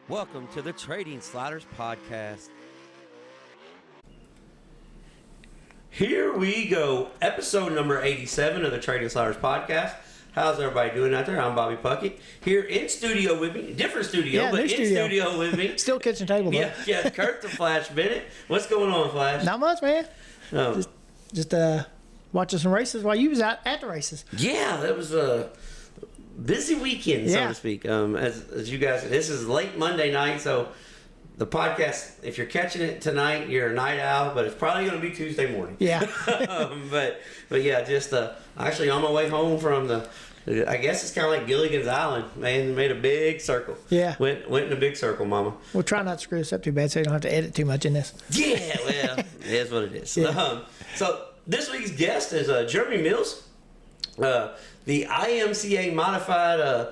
Welcome to the Trading Sliders Podcast. Here we go, episode number 87 of the Trading Sliders Podcast. How's everybody doing out there? I'm Bobby Puckett. Here in studio with me, different studio, but in studio with me. Still kitchen table, though. Yeah, Kurt the Flash Bennett. What's going on, Flash? Not much, man. Just watching some races while you was out at the races. Yeah, that was a busy weekend, so to speak. As you guys, this is late Monday night, so the podcast, if you're catching it tonight, you're a night owl, but it's probably going to be Tuesday morning. Yeah. But yeah, just actually on my way home from I guess it's kind of like Gilligan's Island, man. Made a big circle. Yeah. Went in a big circle, mama. We'll try not to screw this up too bad so you don't have to edit too much in this. Yeah, well, it is what it is. Yeah. So this week's guest is Jeremy Mills, the IMCA modified,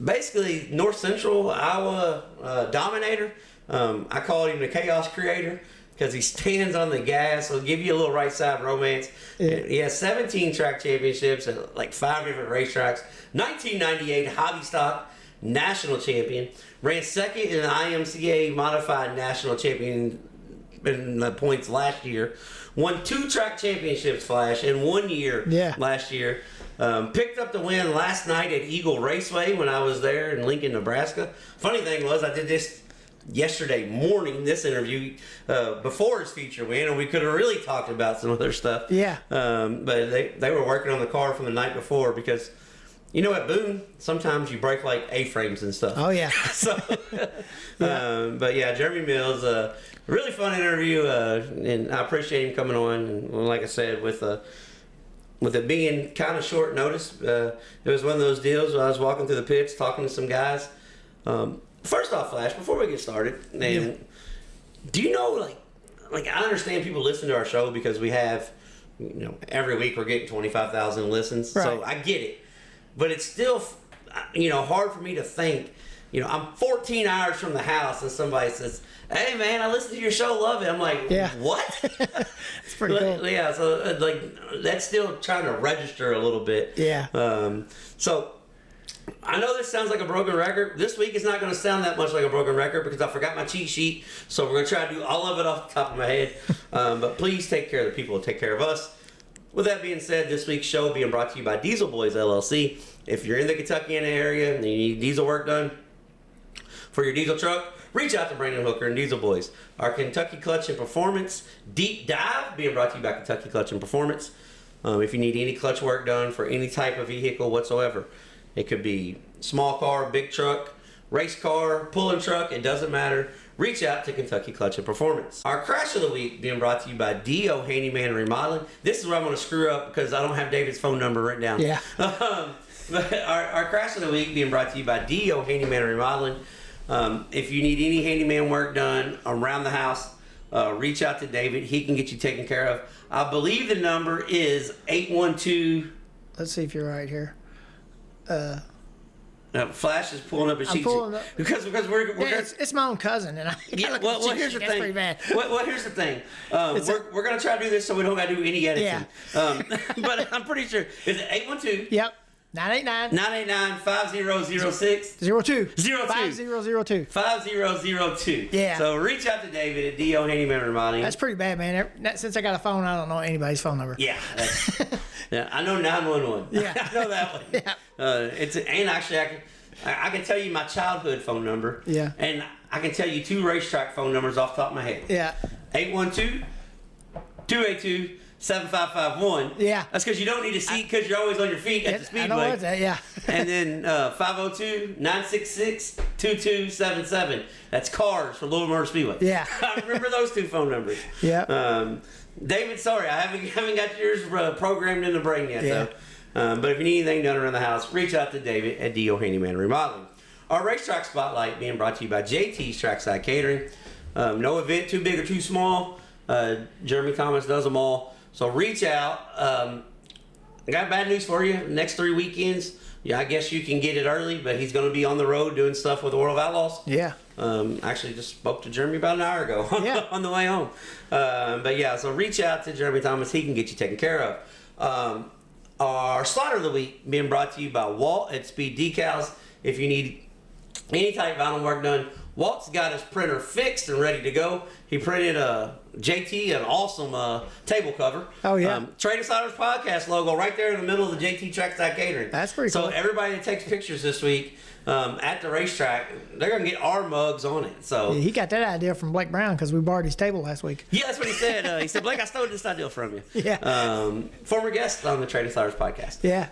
basically North Central Iowa dominator. I call him the chaos creator because he stands on the gas. He'll give you a little right side romance. Yeah. He has 17 track championships at like 5 different racetracks. 1998 hobby stock national champion. Ran second in the IMCA modified national champion in the points last year. Won 2 track championships, Flash, in 1 year last year. Picked up the win last night at Eagle Raceway when I was there in Lincoln, Nebraska. Funny thing was, I did this yesterday morning, this interview, before his feature win, and we could have really talked about some other stuff. Yeah. But they were working on the car from the night before because, you know, at Boone, sometimes you break like A-frames and stuff. Oh, yeah. So, but yeah, Jeremy Mills, really fun interview, and I appreciate him coming on. And like I said, with it being kind of short notice, it was one of those deals where I was walking through the pits, talking to some guys. First off, Flash, before we get started, do you know, like I understand people listen to our show because we have, you know, every week we're getting 25,000 listens, right. So I get it. But it's still, you know, hard for me to think, you know, I'm 14 hours from the house and somebody says, "Hey man, I listened to your show, love it." I'm like, what? It's pretty cool. Yeah, so like that's still trying to register a little bit. Yeah. So I know this sounds like a broken record. This week is not going to sound that much like a broken record because I forgot my cheat sheet. So we're going to try to do all of it off the top of my head. But please take care of the people who take care of us. With that being said, this week's show being brought to you by Diesel Boys LLC. If you're in the Kentucky area and you need diesel work done for your diesel truck, reach out to Brandon Hooker and Diesel Boys. Our Kentucky Clutch and Performance Deep Dive being brought to you by Kentucky Clutch and Performance. If you need any clutch work done for any type of vehicle whatsoever, it could be small car, big truck, race car, pulling truck, it doesn't matter. Reach out to Kentucky Clutch and Performance. Our crash of the week being brought to you by D.O. Handyman and Remodeling. This is where I'm going to screw up because I don't have David's phone number written down. Yeah. But our crash of the week being brought to you by D.O. Handyman and Remodeling. If you need any handyman work done around the house, reach out to David. He can get you taken care of. I believe the number is 812. Let's see if you're right here. Flash is pulling up a sheet because we're it's my own cousin and well here's the thing. That's pretty bad. Well here's the thing. We're gonna try to do this so we don't gotta do any editing. Yeah. But I'm pretty sure it's 812. Yep. 989-5006 02 5002 5002. Yeah. So reach out to David at D.O. Handyman Remodeling. That's pretty bad, man. Since I got a phone, I don't know anybody's phone number. Yeah. Yeah. I know 911. Yeah. I know that one. Yeah. And actually I can tell you my childhood phone number. Yeah. And I can tell you 2 racetrack phone numbers off the top of my head. Yeah. 812-282-7551. Yeah. That's because you don't need a seat because you're always on your feet at the Speedway. I know what's that, yeah. And then 502-966-2277. That's cars for Louisville Motor Speedway. Yeah. I remember those 2 phone numbers. Yeah. David, sorry, I haven't got yours programmed in the brain yet. Yeah. So, but if you need anything done around the house, reach out to David at D.O. Handyman Remodeling. Our racetrack spotlight being brought to you by JT's Trackside Catering. No event too big or too small. Jeremy Thomas does them all. So reach out. I got bad news for you. Next 3 weekends, I guess you can get it early, but he's going to be on the road doing stuff with the World of Outlaws. Yeah. Actually just spoke to Jeremy about an hour ago on the way home. But yeah, so reach out to Jeremy Thomas. He can get you taken care of. Our slaughter of the week being brought to you by Walt at Speed Decals. If you need any type of vinyl work done, Walt's got his printer fixed and ready to go. He printed JT an awesome table cover. Oh, yeah. Trade Insiders Podcast logo right there in the middle of the JT Trackside Catering. That's pretty cool. So everybody that takes pictures this week at the racetrack, they're going to get our mugs on it. So Yeah, he got that idea from Blake Brown because we borrowed his table last week. yeah, that's what he said. He said, Blake, I stole this idea from you. Yeah. Former guest on the Trade Insiders Podcast. Yeah.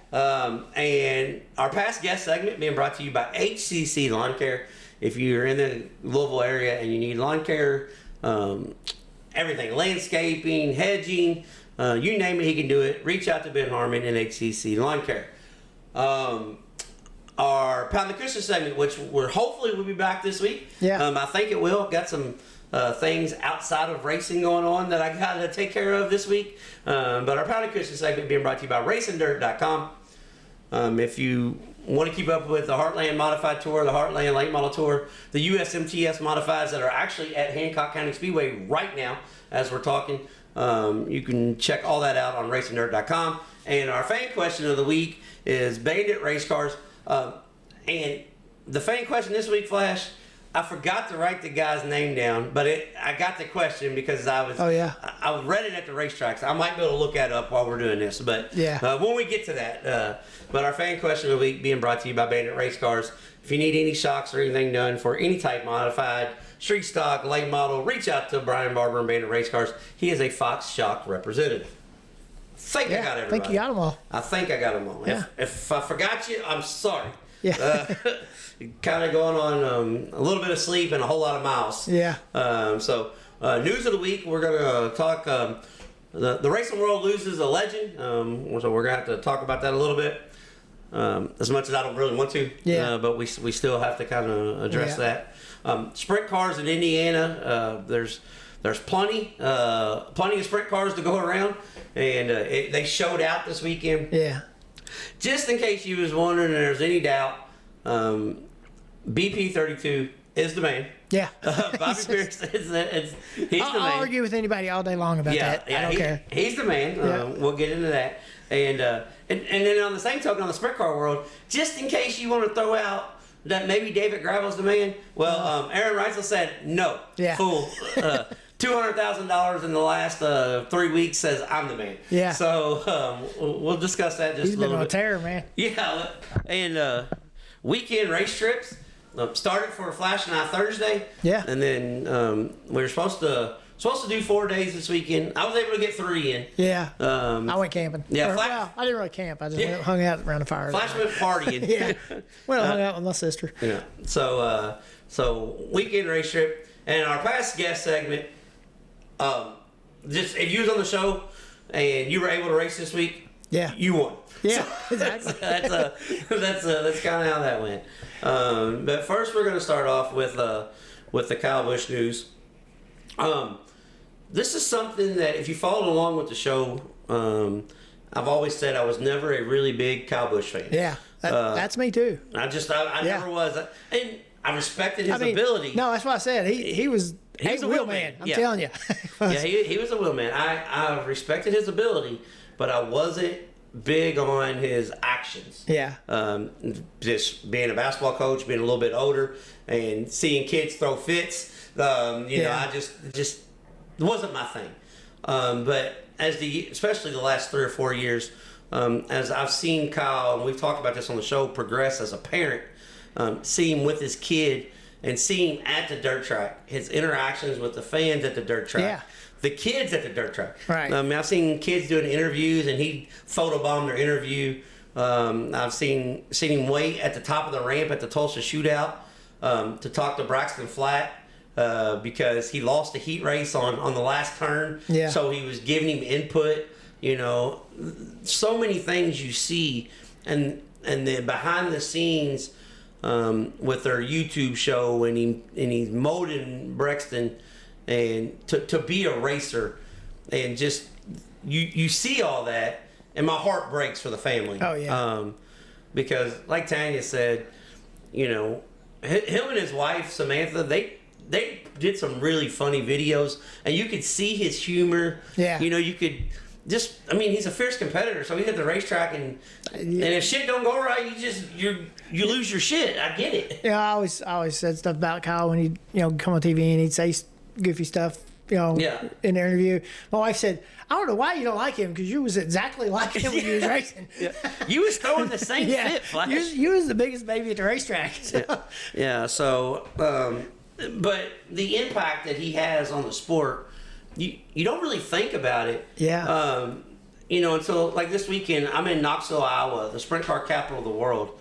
And our past guest segment being brought to you by HCC Lawn Care. If you're in the Louisville area and you need lawn care, everything, landscaping, hedging, you name it, he can do it. Reach out to Ben Harmon in HCC Lawn Care. Our Pound the Cushion segment, which we're hopefully will be back this week. Yeah. I think it will. Got some things outside of racing going on that I got to take care of this week. But our Pound the Cushion segment being brought to you by RacingDirt.com. If you want to keep up with the Heartland Modified Tour, the Heartland Late Model Tour, the USMTS Modifieds that are actually at Hancock County Speedway right now as we're talking, you can check all that out on RacingDirt.com. And our fan question of the week is Bandit Race Cars. And the fan question this week, Flash, I forgot to write the guy's name down, but I got the question because I read it at the racetracks. I might be able to look that up while we're doing this, but when we get to that. But our fan question of the week being brought to you by Bandit Race Cars. If you need any shocks or anything done for any type modified, street stock, late model, reach out to Brian Barber and Bandit Race Cars. He is a Fox Shock representative. I think I got everybody. I think you got them all. I think I got them all. Yeah. If I forgot you, I'm sorry. Yeah. Kind of going on a little bit of sleep and a whole lot of miles. Yeah. So news of the week, we're going to talk. The racing world loses a legend. So we're going to have to talk about that a little bit. As much as I don't really want to. Yeah. But we still have to kind of address that. Sprint cars in Indiana. There's plenty of sprint cars to go around, and they showed out this weekend. Yeah. Just in case you was wondering and there's any doubt, BP32 is the man. Yeah. Bobby Pierce he's the man. I'll argue with anybody all day long about that. I don't care. He's the man. Yeah. We'll get into that. And then on the same token, on the sprint car world, just in case you want to throw out that maybe David Gravel's the man, well, Aaron Reisel said no. Yeah. Fool. $200,000 in the last 3 weeks says I'm the man. Yeah. So we'll discuss that just He's a little been on bit. a tear, man. Yeah. And weekend race trips started for Flash and I Thursday. Yeah. And then we were supposed to do 4 days this weekend. I was able to get 3 in. Yeah. I went camping. Yeah. Well, I didn't really camp. I just hung out around the fire. Flash went partying. Yeah. Went and hung out with my sister. Yeah. So weekend race trip and our past guest segment. Just if you was on the show and you were able to race this week, you won. Yeah, so, exactly. That's kind of how that went. But first, we're going to start off with the Kyle Busch news. This is something that if you followed along with the show, I've always said I was never a really big Kyle Busch fan. Yeah, that's me too. I never was, and I respected his ability. No, that's what I said. He was a wheel man. I'm telling you. Yeah, he was a wheel man. I respected his ability, but I wasn't big on his actions. Yeah. Just being a basketball coach, being a little bit older, and seeing kids throw fits. Know, I just it wasn't my thing. But especially the last 3 or 4 years, as I've seen Kyle, and we've talked about this on the show, progress as a parent, see him with his kid. And seeing him at the dirt track, his interactions with the fans at the dirt track, the kids at the dirt track. Right. I've seen kids doing interviews, and he photobombed their interview. I've seen him wait at the top of the ramp at the Tulsa Shootout to talk to Braxton Flatt because he lost a heat race on the last turn. Yeah. So he was giving him input. So many things you see, and the behind the scenes. With their YouTube show, and he's molding Brexton, and to be a racer, and just you see all that, and my heart breaks for the family. Oh yeah. Because like Tanya said, him and his wife Samantha, they did some really funny videos, and you could see his humor. Yeah. You he's a fierce competitor. So he's at the racetrack, and if shit don't go right, you lose your shit. I get it. Yeah, I always said stuff about Kyle when he'd come on TV and he'd say goofy stuff. In the interview, my wife said, "I don't know why you don't like him because you was exactly like him when you was racing. You was throwing the same fit, Flash. You was the biggest baby at the racetrack." So. So, but the impact that he has on the sport, you don't really think about it. Yeah. Until like this weekend, I'm in Knoxville, Iowa, the sprint car capital of the world,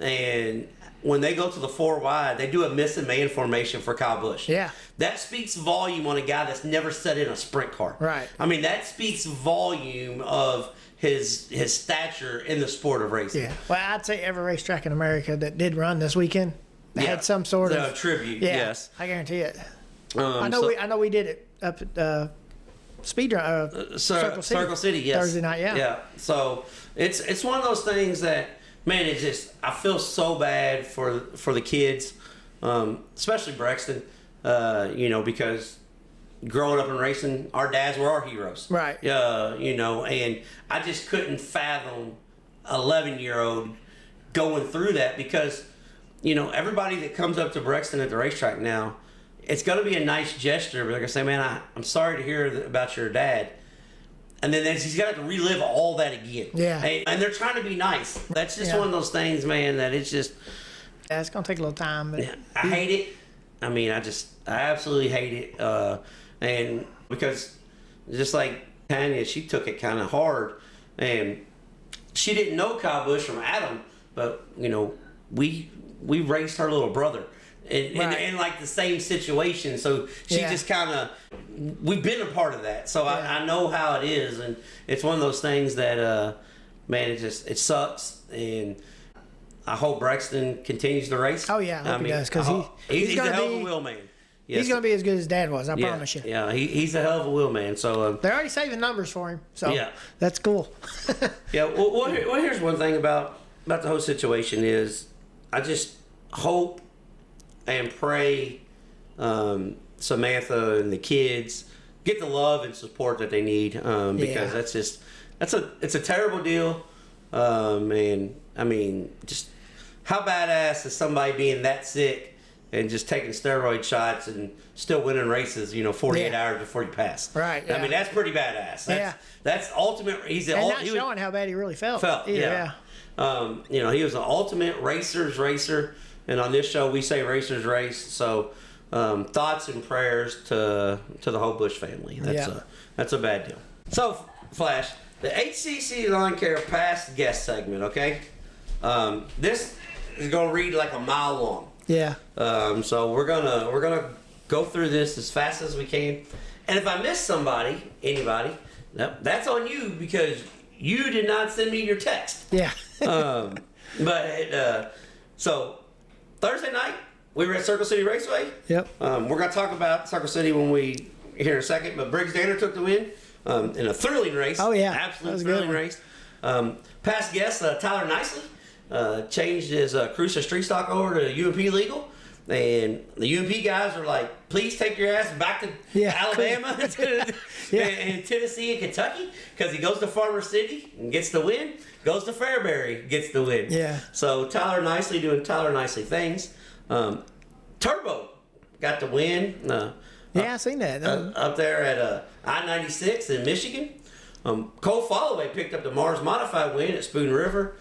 and when they go to the 4 wide, they do a miss and man formation for Kyle Busch. Yeah. That speaks volume on a guy that's never sat in a sprint car. Right. I mean, that speaks volume of his stature in the sport of racing. Yeah. Well, I'd say every racetrack in America that did run this weekend had some sort of tribute. Yeah, yes. I guarantee it. I know we did it up at Circle City. Yes. Thursday night. Yeah. Yeah. So it's one of those things that, man, I feel so bad for the kids, especially Brexton, because growing up in racing, our dads were our heroes. Right. And I just couldn't fathom an 11-year-old going through that because, everybody that comes up to Brexton at the racetrack now, it's going to be a nice gesture, but they're going to say, man, I'm sorry to hear about your dad. And then he's got to relive all that again. Yeah. And they're trying to be nice. That's just one of those things, man, that it's just... Yeah, it's going to take a little time. But I hate it. I mean, I absolutely hate it. And because just like Tanya, she took it kind of hard. And she didn't know Kyle Busch from Adam, but, we raced her little brother. In like the same situation, so she just kind of, we've been a part of that, so I know how it is, and it's one of those things that man, it sucks, and I hope Braxton continues to race. Oh yeah, I hope he does, because he's a hell of a wheel man. Yes. He's going to be as good as Dad was, I promise you. Yeah, he's a hell of a wheel man. So they're already saving numbers for him, so that's cool. Yeah, well, here's one thing about the whole situation is I just hope and pray Samantha and the kids get the love and support that they need, because it's a terrible deal, and I mean, just how badass is somebody being that sick and just taking steroid shots and still winning races, 48 hours before you pass. Right. Yeah. I mean, that's pretty badass. That's ultimate. Not showing how bad he really felt. Either, yeah. He was an ultimate racer's racer. And on this show, we say racers race. So, thoughts and prayers to the whole Busch family. That's a bad deal. So, Flash, the HCC Lawn Care past guest segment. Okay, this is gonna read like a mile long. Yeah. So we're gonna go through this as fast as we can. And if I miss anybody, that's on you because you did not send me your text. Yeah. So. Thursday night, we were at Circle City Raceway. Yep. We're going to talk about Circle City here in a second, but Briggs Danner took the win in a thrilling race. Oh, yeah. Absolute thrilling race. Past guest, Tyler Nicely, changed his Cruiser Street Stock over to UMP Legal. And the UMP guys are like, please take your ass back to Alabama and Tennessee and Kentucky, because he goes to Farmer City and gets the win, goes to Fairbury, gets the win. Yeah. So Tyler Nicely doing Tyler Nicely things. Turbo got the win. I seen that. Up there at I-96 in Michigan. Cole Followay picked up the Mars Modified win at Spoon River.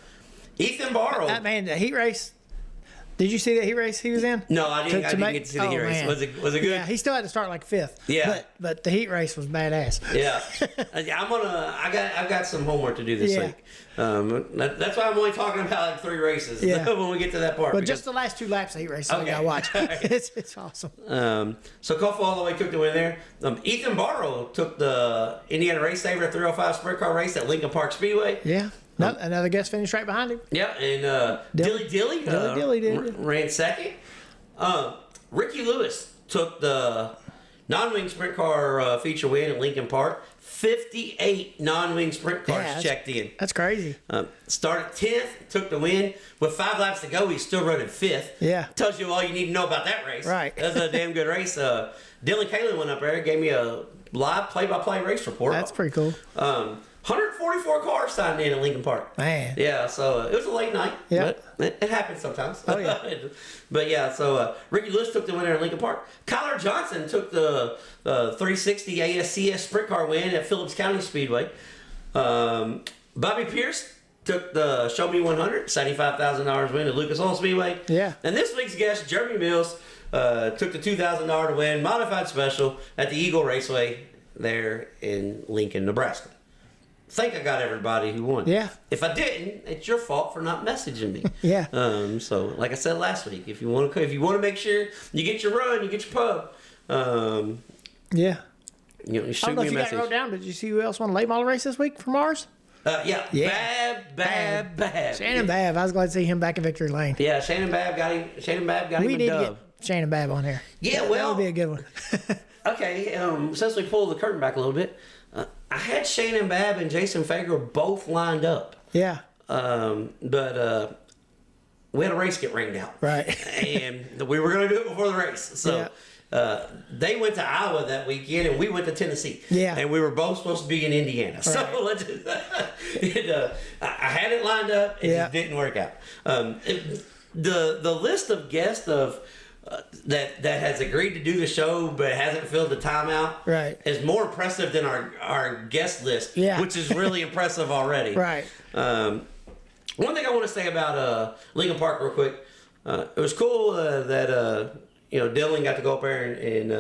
Ethan Barrow. The heat race. Did you see that heat race he was in? No, I didn't get to see the heat race. Was it good? Yeah, he still had to start like fifth. Yeah. But the heat race was badass. Yeah. I've got some homework to do this week. That's why I'm only talking about like 3 races when we get to that part. But just the last 2 laps of heat race, so you gotta watch. It's awesome. So Kofa all the way took the win there. Ethan Barrow took the Indiana Race Saver 305 sprint car race at Lincoln Park Speedway. Yeah. Another guest finished right behind him. Yeah, and Dilly ran second. Ricky Lewis took the non-wing sprint car feature win at Lincoln Park. 58 non-wing sprint cars checked in. That's crazy. Started 10th, took the win. With 5 laps to go, he's still running 5th. Yeah. Tells you all you need to know about that race. Right. That was a damn good race. Dylan Kalin went up there, gave me a live play-by-play race report. That's pretty cool. 144 cars signed in at Lincoln Park. Man. Yeah, so it was a late night. Yeah. But it happens sometimes. Oh, yeah. But yeah, so Ricky Lewis took the winner at Lincoln Park. Kyler Johnson took the 360 ASCS sprint car win at Phillips County Speedway. Bobby Pierce took the Show Me 100, $75,000 win at Lucas Oil Speedway. Yeah. And this week's guest, Jeremy Mills, took the $2,000 to win modified special at the Eagle Raceway there in Lincoln, Nebraska. Think I got everybody who won. Yeah. If I didn't, it's your fault for not messaging me. Yeah. So like I said last week, if you want to make sure you get your run, you get your pub. Yeah. You I shoot don't know me if a you got message. it wrote down. Did you see who else won a late model race this week from ours? Yeah. Bab. Shannon Babb. I was glad to see him back in victory lane. Yeah, Shannon Babb got him We a need to dub. get Shannon Babb on here. Yeah, That well, would be a good one. okay. Since we pulled the curtain back a little bit, I had Shannon Babb and Jason Fager both lined up. Yeah. But we had a race get rained out. Right. And we were going to do it before the race. So they went to Iowa that weekend, and we went to Tennessee. Yeah. And we were both supposed to be in Indiana. Right. So let's just, I had it lined up. It just didn't work out. The list of guests of that has agreed to do the show but hasn't filled the timeout is more impressive than our guest list, which is really impressive already. Right. One thing I want to say about Lincoln Park real quick, it was cool that Dylan got to go up there and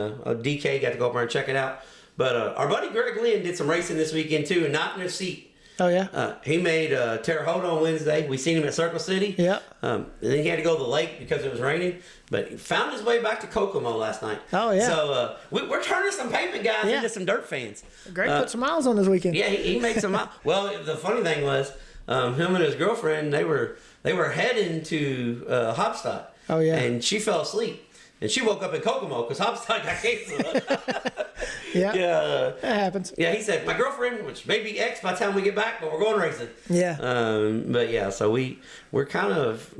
DK got to go up there and check it out. But our buddy Greg Lynn did some racing this weekend too, and not in his seat. Oh, yeah? He made Terre Haute on Wednesday. We seen him at Circle City. Yeah. And then he had to go to the lake because it was raining. But he found his way back to Kokomo last night. Oh, yeah. So we're turning some pavement guys into some dirt fans. Greg put some miles on this weekend. Yeah, he made some miles. Well, the funny thing was, him and his girlfriend, they were heading to Hopstock. Oh, yeah. And she fell asleep. And she woke up in Kokomo because Hopstock got canceled. Yeah. Yeah. That happens. Yeah, he said, my girlfriend, which may be X by the time we get back, but we're going racing. Yeah. But yeah, so we're kind of,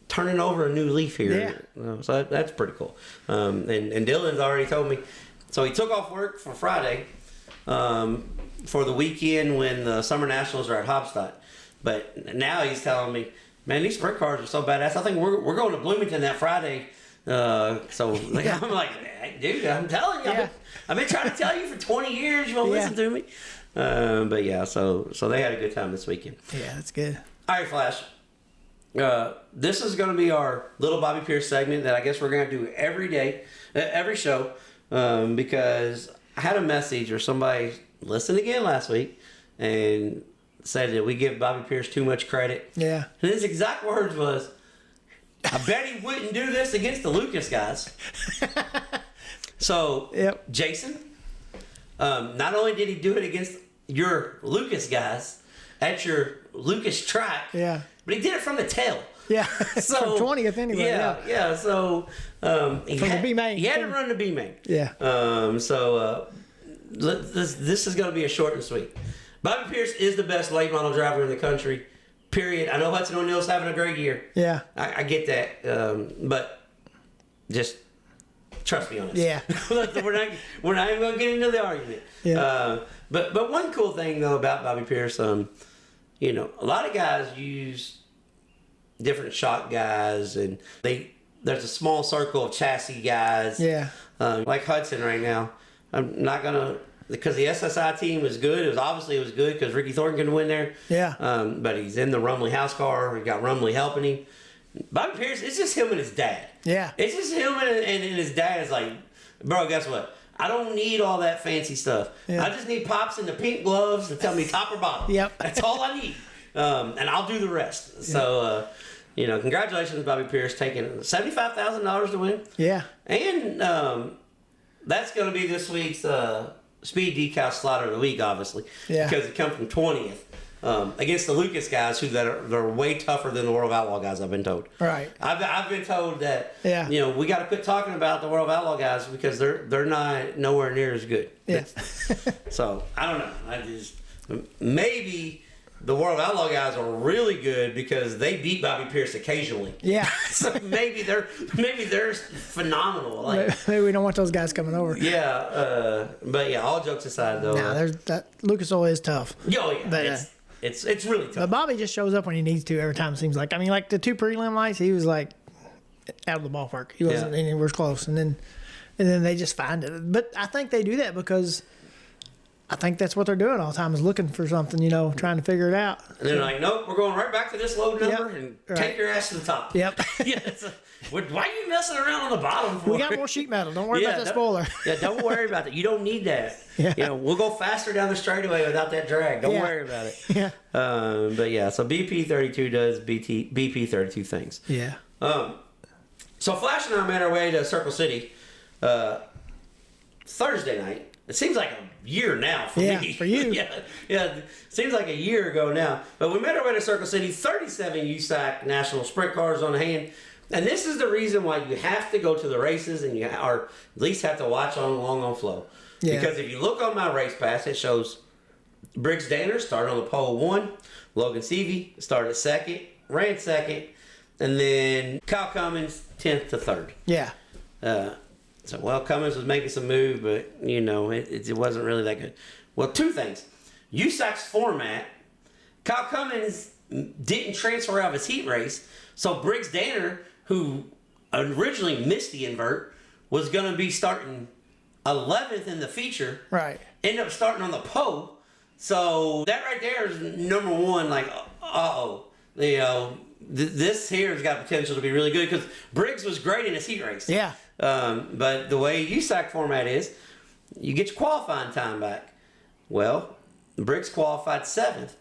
turning over a new leaf here. Yeah. So that's pretty cool. And Dylan's already told me. So he took off work for Friday for the weekend when the Summer Nationals are at Hopstock. But now he's telling me, man, these sprint cars are so badass. I think we're going to Bloomington that Friday. So I'm like, hey, dude, I'm telling you, I've been trying to tell you for 20 years. You won't listen to me. But yeah, so they had a good time this weekend. Yeah, that's good. All right, Flash. This is going to be our little Bobby Pierce segment that I guess we're going to do every day, every show, because I had a message or somebody listened again last week and said that we give Bobby Pierce too much credit. Yeah. And his exact words was, I bet he wouldn't do this against the Lucas guys. So, Jason, not only did he do it against your Lucas guys at your Lucas track, but he did it from the tail. Yeah, so from 20th anyway. Yeah. So from the B main, he had to run the B main. Yeah. So this is going to be a short and sweet. Bobby Pierce is the best late model driver in the country. Period. I know Hudson O'Neill's having a great year. Yeah. I get that. But just trust me on this. Yeah. we're not even going to get into the argument. Yeah. But one cool thing though about Bobby Pierce, a lot of guys use different shock guys, and there's a small circle of chassis guys. Yeah. Like Hudson right now. I'm not gonna. Because the SSI team was good. It was good because Ricky Thornton can win there. Yeah. But he's in the Rumley house car. We got Rumley helping him. Bobby Pierce, it's just him and his dad. Yeah. It's just him and his dad is like, bro, guess what? I don't need all that fancy stuff. Yeah. I just need Pops in the pink gloves to tell me top or bottom. Yep. That's all I need. And I'll do the rest. Yeah. So, congratulations, Bobby Pierce, taking $75,000 to win. Yeah. And that's going to be this week's Speed Decal Slaughter of the Week, obviously. Yeah. Because it come from 20th. Against the Lucas guys, they're way tougher than the World of Outlaw guys, I've been told. Right. I've been told that we got to quit talking about the World of Outlaw guys because they're not nowhere near as good. Yeah. So I don't know. I just maybe the World Outlaw guys are really good because they beat Bobby Pierce occasionally. Yeah. So maybe they're phenomenal. Like, maybe we don't want those guys coming over. Yeah, but yeah, all jokes aside though. Nah, that Lucas Oil is tough. Oh yeah, but, it's really tough. But Bobby just shows up when he needs to every time. It seems like. I mean, like the 2 prelim lights, he was like out of the ballpark. He wasn't anywhere close, and then they just find it. But I think they do that because I think that's what they're doing all the time is looking for something, trying to figure it out. And they're like, nope, we're going right back to this low number and take your ass to the top. Yep. Yeah. Why are you messing around on the bottom for? We got more sheet metal. Don't worry about that spoiler. Yeah, don't worry about that. You don't need that. Yeah. We'll go faster down the straightaway without that drag. Don't worry about it. Yeah. But yeah, so BP32 does BP32 things. Yeah. So Flash and I made our way to Circle City Thursday night. It seems like a year now for me. For you. yeah. Seems like a year ago now. But we made our way to Circle City. 37 USAC national sprint cars on hand. And this is the reason why you have to go to the races and or at least have to watch along on flow. Yeah. Because if you look on my race pass, it shows Briggs Danner started on the pole 1. Logan Seavey started second, ran second. And then Kyle Cummins 10th to 3rd. Yeah. Cummins was making some move, but, it wasn't really that good. Well, 2 things. USAC's format, Kyle Cummins didn't transfer out of his heat race, so Briggs Danner, who originally missed the invert, was going to be starting 11th in the feature. Right. Ended up starting on the pole. So that right there is number one, like, this here has got potential to be really good because Briggs was great in his heat race. Yeah. But the way USAC format is, you get your qualifying time back. Well, Briggs qualified 7th.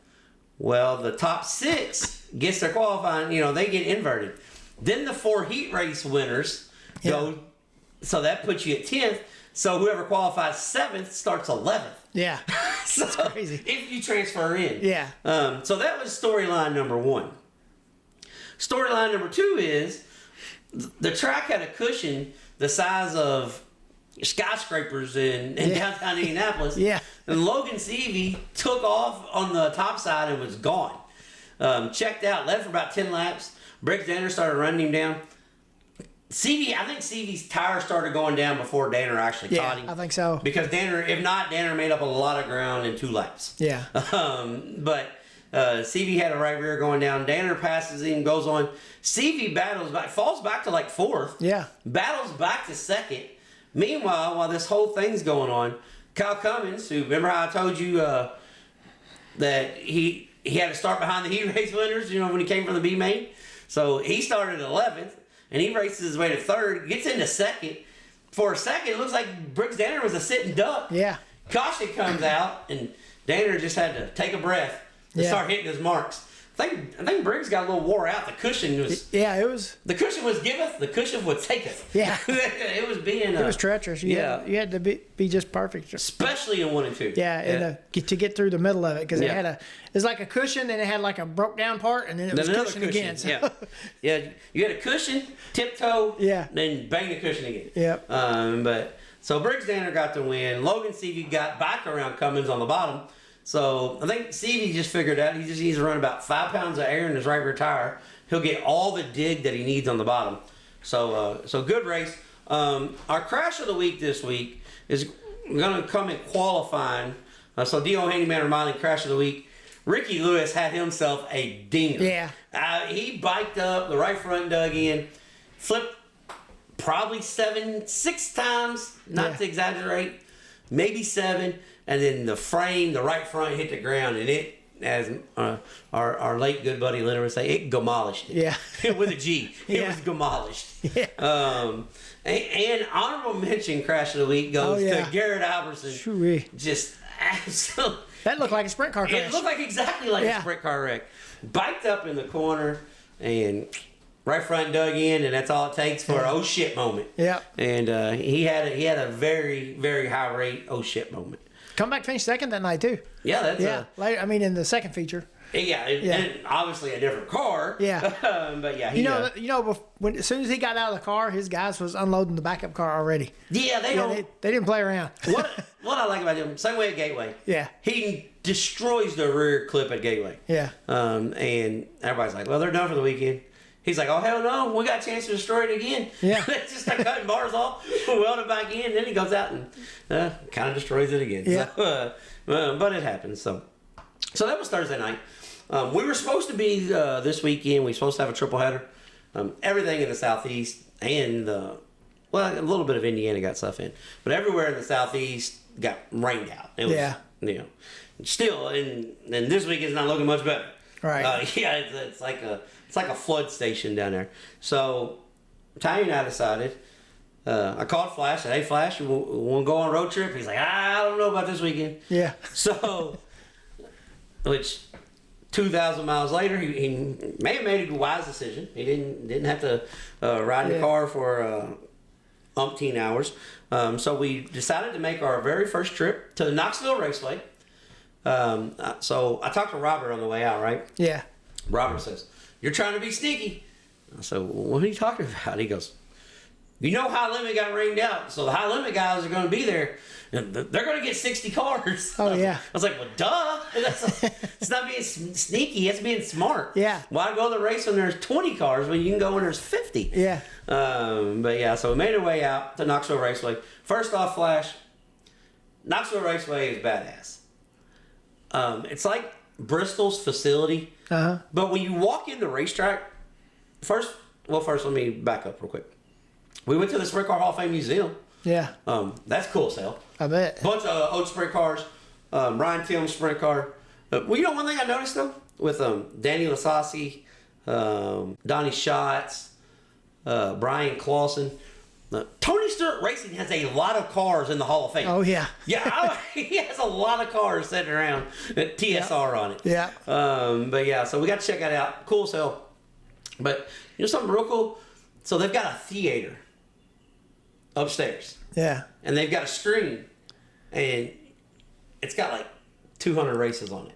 Well, the top 6 gets their qualifying, they get inverted. Then the 4 heat race winners go, so that puts you at 10th. So whoever qualifies 7th starts 11th. Yeah. So that's crazy. If you transfer in. Yeah. So that was storyline number 1. Storyline number 2 is the track had a cushion the size of skyscrapers in downtown Indianapolis. Yeah. And Logan Seavey took off on the top side and was gone. Checked out, led for about 10 laps. Briggs Danner started running him down. I think Seavey's tire started going down before Danner actually caught him. I think so. Because Danner made up a lot of ground in 2 laps. Yeah. But Seavey had a right rear going down. Danner passes him, goes on. Seavey battles back, falls back to like 4th. Yeah. Battles back to 2nd. Meanwhile, while this whole thing's going on, Kyle Cummins, who, remember how I told you that he had to start behind the heat race winners, when he came from the B main? So he started 11th, and he races his way to 3rd, gets into 2nd. For a second, it looks like Briggs Danner was a sitting duck. Yeah. Caution comes out, and Danner just had to take a breath and start hitting his marks. I think Briggs got a little wore out. The cushion was... Yeah, it was... The cushion was giveth, the cushion would taketh. Yeah. It was being... it was treacherous. You had to be just perfect. Especially in 1 and 2. Yeah, and to get through the middle of it, because it's like a cushion, and it had like a broke down part, and then it was cushion again. So. Yeah, you had a cushion, tiptoe, then bang the cushion again. Yep. So Briggs Danner got the win. Logan Seavey got back around Cummins on the bottom. So I think Seavey just figured out he just needs to run about 5 pounds of air in his right rear tire. He'll get all the dig that he needs on the bottom. So good race. Our crash of the week this week is going to come in qualifying. So D.O. Handyman Remodeling crash of the week. Ricky Lewis had himself a dinger. Yeah. He biked up, the right front dug in, flipped probably 6 times, not to exaggerate, maybe 7. And then the right front hit the ground, and it, as our late good buddy Leonard would say, it demolished it. Yeah. With a G. It was demolished. Yeah. And honorable mention crash of the week goes to Garrett Albertson. Shoo-wee. Just absolutely. That looked like a sprint car crash. It looked like exactly like a sprint car wreck. Biked up in the corner, and right front dug in, and that's all it takes for an oh shit moment. Yeah. And he had a very, very high rate oh shit moment. Come back, finish 2nd that night too. Yeah, that's later. I mean, in the 2nd feature. Yeah, and obviously a different car. Yeah. But yeah, as soon as he got out of the car, his guys was unloading the backup car already. Yeah, they don't. They didn't play around. What I like about him, same way at Gateway. Yeah. He destroys the rear clip at Gateway. Yeah. And everybody's like, well, they're done for the weekend. He's like, oh, hell no, we got a chance to destroy it again. Yeah. They just start cutting bars off, weld it back in, then he goes out and kind of destroys it again. Yeah. So, but it happens. So that was Thursday night. We were supposed to be this weekend. We were supposed to have a triple header. Everything in the southeast and a little bit of Indiana got stuff in, but everywhere in the southeast got rained out. It was, still, and this week is not looking much better. Right. It's like a flood station down there. So Tanya and I decided. I called Flash. Said, "Hey, Flash, you want to go on a road trip?" He's like, "I don't know about this weekend." Yeah. So, which 2,000 miles later, he may have made a wise decision. He didn't have to ride in the car for umpteen hours. So we decided to make our very first trip to the Knoxville Raceway. So I talked to Robert on the way out, right? Yeah. Robert says, "You're trying to be sneaky." I said, "What are you talking about?" He goes, "You know, high limit got rained out, so the high limit guys are going to be there. And they're going to get 60 cars." Oh, yeah. I was like, well, duh. It's not being sneaky. It's being smart. Yeah. Why go to the race when there's 20 cars when you can go when there's 50? Yeah. But yeah, so we made our way out to Knoxville Raceway. First off, Flash, Knoxville Raceway is badass. It's like Bristol's facility. Uh-huh. But when you walk in the racetrack, first let me back up real quick. We went to the Sprint Car Hall of Fame Museum. Yeah. That's cool as hell. I bet. Bunch of old sprint cars. Ryan Tim's sprint car. Well, you know one thing I noticed though? With Danny Lasasi, Donnie Schatz, Brian Clausen. Tony Stewart Racing has a lot of cars in the Hall of Fame. Oh, yeah. Yeah, he has a lot of cars sitting around at TSR on it. Yeah. But yeah, so we got to check that out. Cool as hell. But you know something real cool? So they've got a theater upstairs. Yeah. And they've got a screen. And it's got like 200 races on it.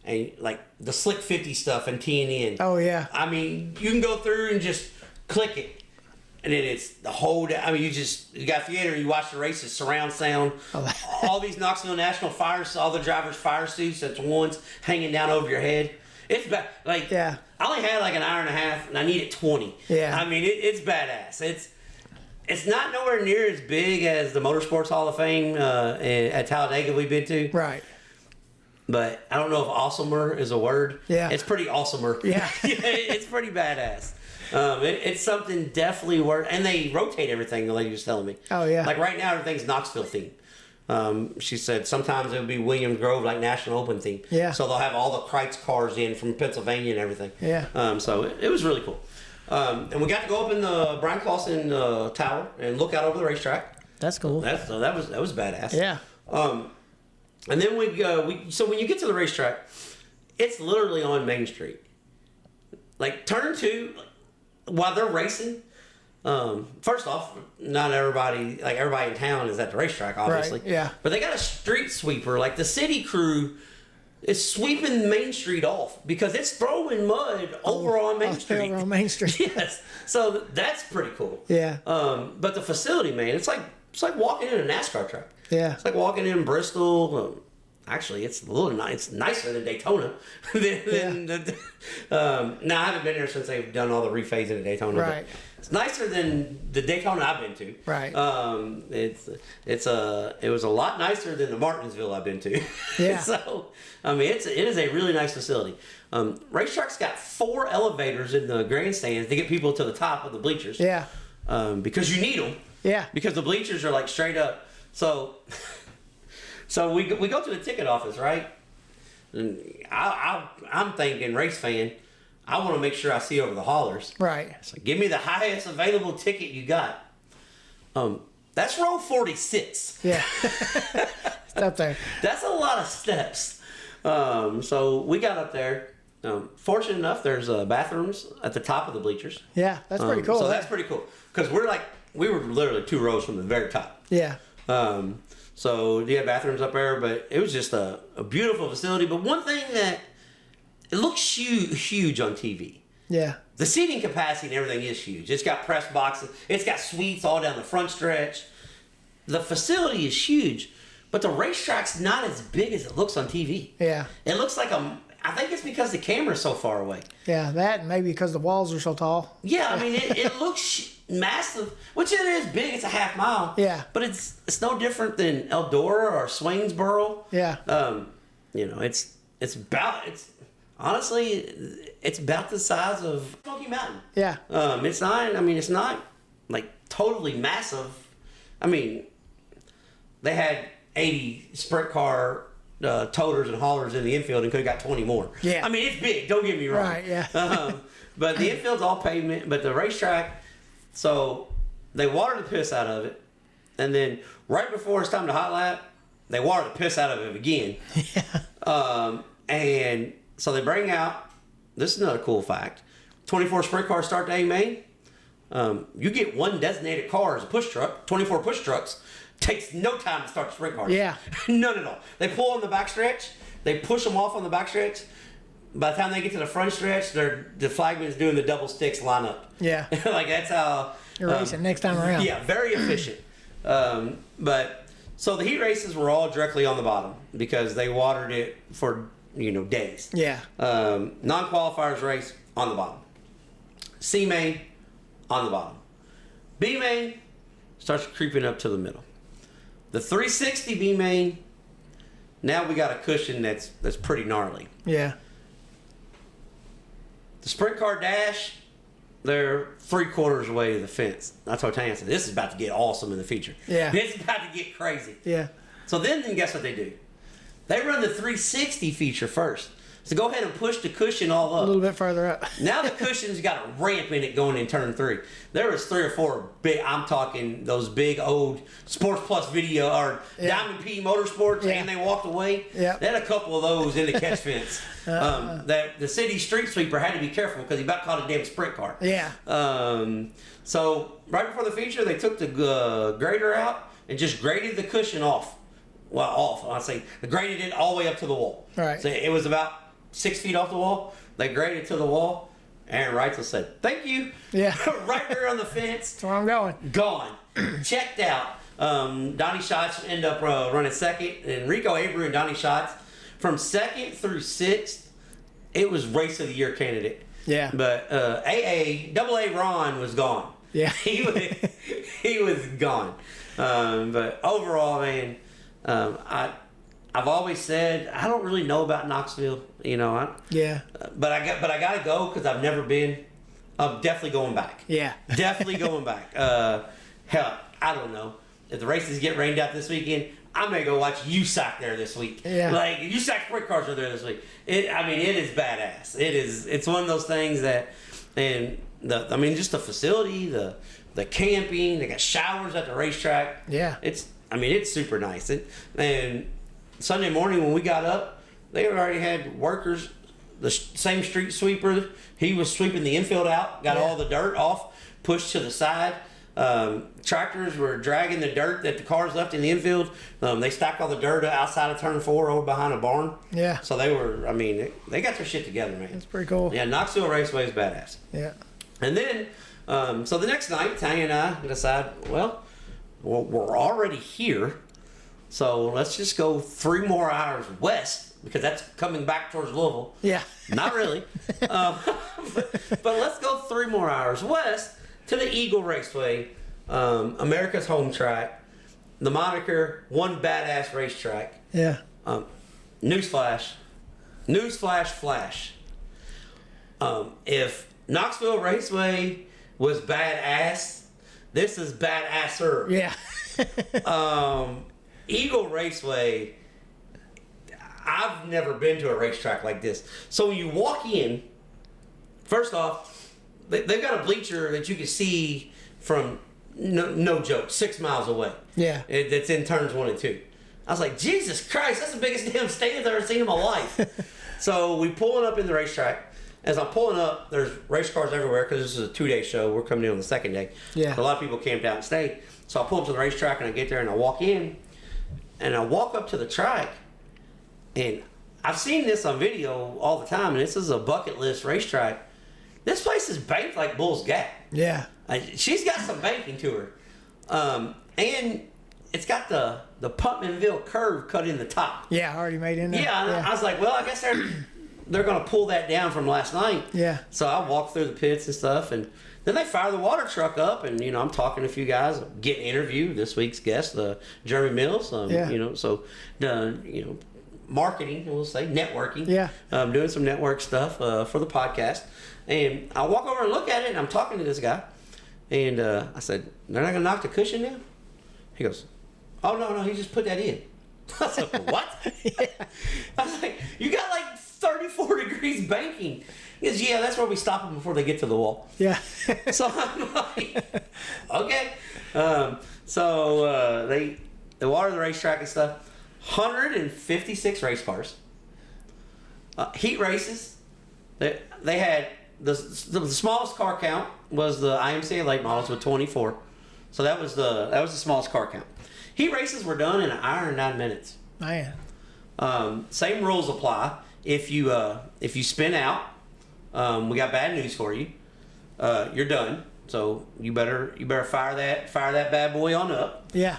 And like the Slick 50 stuff and TNN. Oh, yeah. I mean, you can go through and just click it. And then it's the whole day. I mean, you got theater, you watch the races, surround sound, all these Knoxville National fires, all the drivers' fire suits at once hanging down over your head. It's bad. Like, yeah. I only had like an hour and a half, and I needed 20. Yeah. I mean, it's badass. It's not nowhere near as big as the Motorsports Hall of Fame at Talladega we've been to. Right. But I don't know if awesomer is a word. Yeah. It's pretty awesomer. Yeah. It's pretty badass. It's something definitely worth, and they rotate everything. The lady was telling me. Oh yeah. Like right now, everything's Knoxville themed. She said sometimes it would be Williams Grove, like National Open theme. Yeah. So they'll have all the Kreitz cars in from Pennsylvania and everything. Yeah. So it was really cool. And we got to go up in the Brian Clausen Tower and look out over the racetrack. That's cool. That was badass. Yeah. And then so when you get to the racetrack, it's literally on Main Street. Like turn 2. While they're racing, first off, not everybody in town is at the racetrack, obviously. Right, yeah. But they got a street sweeper, like the city crew is sweeping Main Street off because it's throwing mud over on Main Street. Over on Main Street. Yes. So that's pretty cool. Yeah. But the facility, man, it's like walking in a NASCAR track. Yeah. It's like walking in Bristol. Actually, it's a little nice. It's nicer than Daytona. Now I haven't been there since they've done all the rephasing of Daytona. Right. It's nicer than the Daytona I've been to. Right. It was a lot nicer than the Martinsville I've been to. Yeah. So I mean, it is a really nice facility. Racetrack's got 4 elevators in the grandstands to get people to the top of the bleachers. Yeah. Because you need them. Yeah. Because the bleachers are like straight up. So we go to the ticket office, right? And I'm thinking, race fan, I want to make sure I see over the haulers. Right. So give me the highest available ticket you got. That's row 46. Yeah. It's up there. That's a lot of steps. So we got up there. Fortunate enough, there's bathrooms at the top of the bleachers. Yeah, that's pretty cool. So that's pretty cool. Because we were literally 2 rows from the very top. Yeah. So you had bathrooms up there, but it was just a beautiful facility. But one thing that it looks huge on TV. Yeah. The seating capacity and everything is huge. It's got press boxes. It's got suites all down the front stretch. The facility is huge, but the racetrack's not as big as it looks on TV. Yeah. It looks like I think it's because the camera's so far away. Yeah, that and maybe because the walls are so tall. Yeah, I mean, it looks massive, which it is big. It's a half mile. Yeah. But it's no different than Eldora or Swainsboro. Yeah. It's honestly, it's about the size of Smoky Mountain. Yeah. It's not like totally massive. I mean, they had 80 sprint car toters and haulers in the infield and could have got 20 more. Yeah. I mean, it's big. Don't get me wrong. Right. Yeah. But the infield's all pavement. But the racetrack, so they water the piss out of it, and then right before it's time to hot lap, they water the piss out of it again. Yeah. And so they bring out. This is another cool fact: 24 sprint cars start to A main. You get one designated car as a push truck. 24 push trucks. Takes no time to start the sprint cars. Yeah. None at all. They pull on the backstretch. They push them off on the backstretch. By the time they get to the front stretch, the flagman's doing the double sticks line up. Yeah. Like that's how You're racing next time around. Yeah, very efficient. But so the heat races were all directly on the bottom because they watered it for days. Yeah. Non-qualifiers race on the bottom. C main on the bottom. B main starts creeping up to the middle. The 360 B main, now we got a cushion that's pretty gnarly. Yeah. The sprint car dash, they're 3/4 away to the fence. I told Tanya, I said, this is about to get awesome in the feature. Yeah. It's about to get crazy. Yeah. So then guess what they do? They run the 360 feature first. So go ahead and push the cushion all up. A little bit further up. Now the cushion's got a ramp in it going in turn 3. There was 3 or 4 big, I'm talking those big old Sports Plus video or Diamond P Motorsports, and they walked away. Yeah. They had a couple of those in the catch fence. That the city street sweeper had to be careful because he about caught a damn sprint car. Yeah. So right before the feature, they took the grader out and just graded the cushion off. Well, off. I say they graded it all the way up to the wall. Right. So it was about 6 feet off the wall. They graded to the wall. Aaron Reitzel said, "Thank you." Yeah. Right there on the fence. That's where I'm going. Gone. Checked out. Donnie Schatz ended up running second, and Rico Abreu and Donnie Schatz from 2nd through 6th. It was race of the year candidate. Yeah. But AA Ron was gone. Yeah. he was gone. But overall, man, I've always said I don't really know about Knoxville. Yeah. But I gotta go because I've never been. I'm definitely going back. Yeah. Definitely going back. Hell, I don't know if the races get rained out this weekend. I may go watch USAC there this week. Yeah. Like USAC sprint cars are there this week. It is badass. It's one of those things that, and just the facility, the camping. They got showers at the racetrack. Yeah. It's super nice. And Sunday morning when we got up, they already had workers. The same street sweeper, he was sweeping the infield out, got all the dirt off, pushed to the side. Tractors were dragging the dirt that the cars left in the infield. They stacked all the dirt outside of turn 4 over behind a barn. Yeah. So they got their shit together, man. That's pretty cool. Yeah, Knoxville Raceway is badass. Yeah. And then, so the next night, Tanya and I decide, well, we're already here, so let's just go 3 more hours west. Because that's coming back towards Louisville. Yeah. Not really. But let's go 3 more hours west to the Eagle Raceway, America's home track. The moniker, one badass racetrack. Yeah. Newsflash, flash. If Knoxville Raceway was badass, this is badasser. Yeah. Eagle Raceway, I've never been to a racetrack like this. So when you walk in, first off, they've got a bleacher that you can see from, no joke, 6 miles away. Yeah. That's in turns 1 and 2. I was like, Jesus Christ, that's the biggest damn stadium I've ever seen in my life. So we pulling up in the racetrack. As I'm pulling up, there's race cars everywhere because this is a 2-day show. We're coming in on the 2nd day. Yeah. So a lot of people camped out and stayed. So I pull up to the racetrack and I get there and I walk in and I walk up to the track. And I've seen this on video all the time, and this is a bucket list racetrack. This place is banked like Bull's Gap. Yeah. She's got some banking to her. And it's got the Putmanville curve cut in the top. Yeah, already made in there. Yeah, I was like, well, I guess they're going to pull that down from last night. Yeah. So I walked through the pits and stuff, and then they fire the water truck up, and I'm talking to a few guys, getting interviewed. This week's guest, Jeremy Mills. Marketing, we'll say, networking. Yeah. Doing some network stuff for the podcast, and I walk over and look at it, and I'm talking to this guy, and I said, "They're not going to knock the cushion down?" He goes, "Oh no, he just put that in." I was like, "What?" Yeah. I was like, "You got like 34 degrees banking." He goes, "Yeah, that's where we stop them before they get to the wall." Yeah. So I'm like, okay. They water the racetrack and stuff. 156 race cars. Heat races. They had the smallest car count was the IMCA late models with 24. So that was the smallest car count. Heat races were done in an hour and 9 minutes. Man. Same rules apply. If you spin out, we got bad news for you. You're done. So you better fire that bad boy on up. Yeah.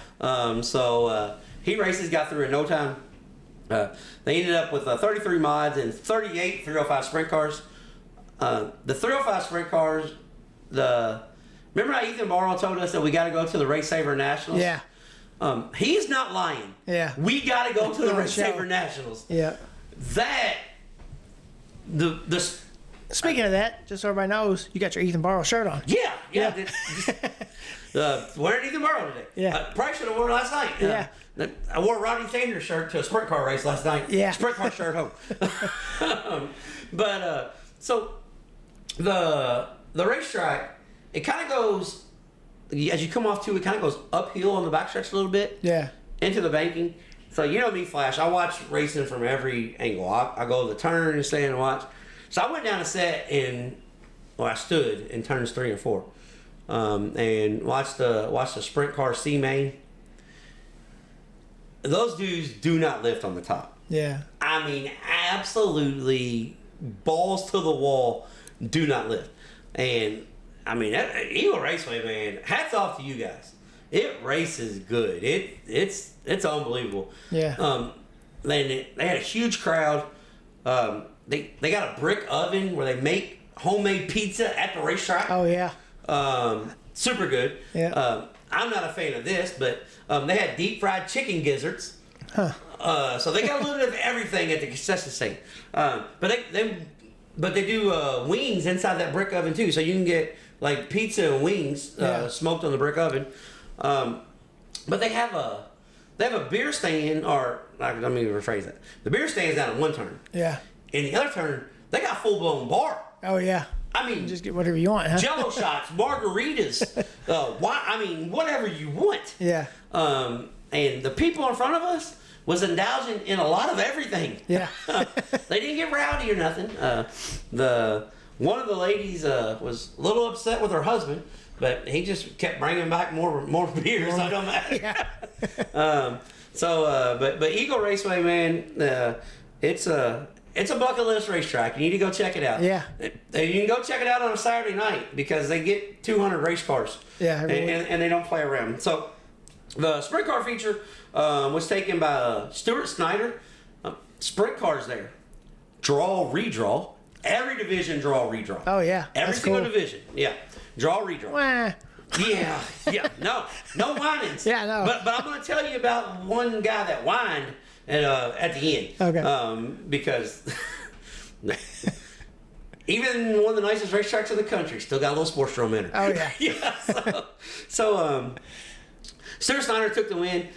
Heat races got through in no time. They ended up with 33 mods and 38 305 sprint cars. The 305 sprint cars, remember how Ethan Barrow told us that we got to go to the Race Saver Nationals? Yeah. He's not lying. Yeah. We got to go to the Race Saver Nationals. Yeah. Speaking of that, just so everybody knows, you got your Ethan Barrow shirt on. Yeah. Wearing Ethan Barrow today. Yeah. Probably should have worn it last night. Yeah. I wore a Rodney Sanders shirt to a sprint car race last night. Yeah. Sprint car shirt home. So the racetrack, it kind of goes, as you come off to it, kind of goes uphill on the backstretch a little bit. Yeah. Into the banking. So you know me, Flash. I watch racing from every angle. I go to the turn and stand and watch. So I went down a set I stood in turns 3 and 4, and watched the sprint car C main. Those dudes do not lift on the top. Yeah. I mean, absolutely balls to the wall, do not lift. And I mean, Eagle Raceway, man, hats off to you guys. It races good. It's unbelievable. Yeah. They had a huge crowd. They got a brick oven where they make homemade pizza at the racetrack. Oh yeah. Super good. Yeah. I'm not a fan of this, but they had deep fried chicken gizzards. Huh. So they got a little bit of everything at the concession stand. But they do wings inside that brick oven too, so you can get like pizza and wings smoked on the brick oven. But they have a beer stand, or let me rephrase that. The beer stand's down in one turn. Yeah. In the other turn, they got full blown bar. Oh yeah. I mean, just get whatever you want, huh? Jello shots, margaritas, whatever you want. Yeah. And the people in front of us was indulging in a lot of everything. Yeah. They didn't get rowdy or nothing. One of the ladies was a little upset with her husband, but he just kept bringing back more beers. I don't matter. Yeah. But Eagle Raceway, man, it's a bucket list racetrack. You need to go check it out. Yeah. You can go check it out on a Saturday night because they get 200 race cars. Yeah. And they don't play around. So the sprint car feature was taken by Stuart Snyder. Sprint cars there. Draw, redraw. Every division, draw, redraw. Oh, yeah. Every single division. Yeah. Draw, redraw. Wah. Yeah. No whinings. Yeah, no. But I'm going to tell you about one guy that whined at the end. Okay. Because even one of the nicest racetracks in the country still got a little sports drum in it. Oh yeah. Yeah. So Stuart Snyder took the win.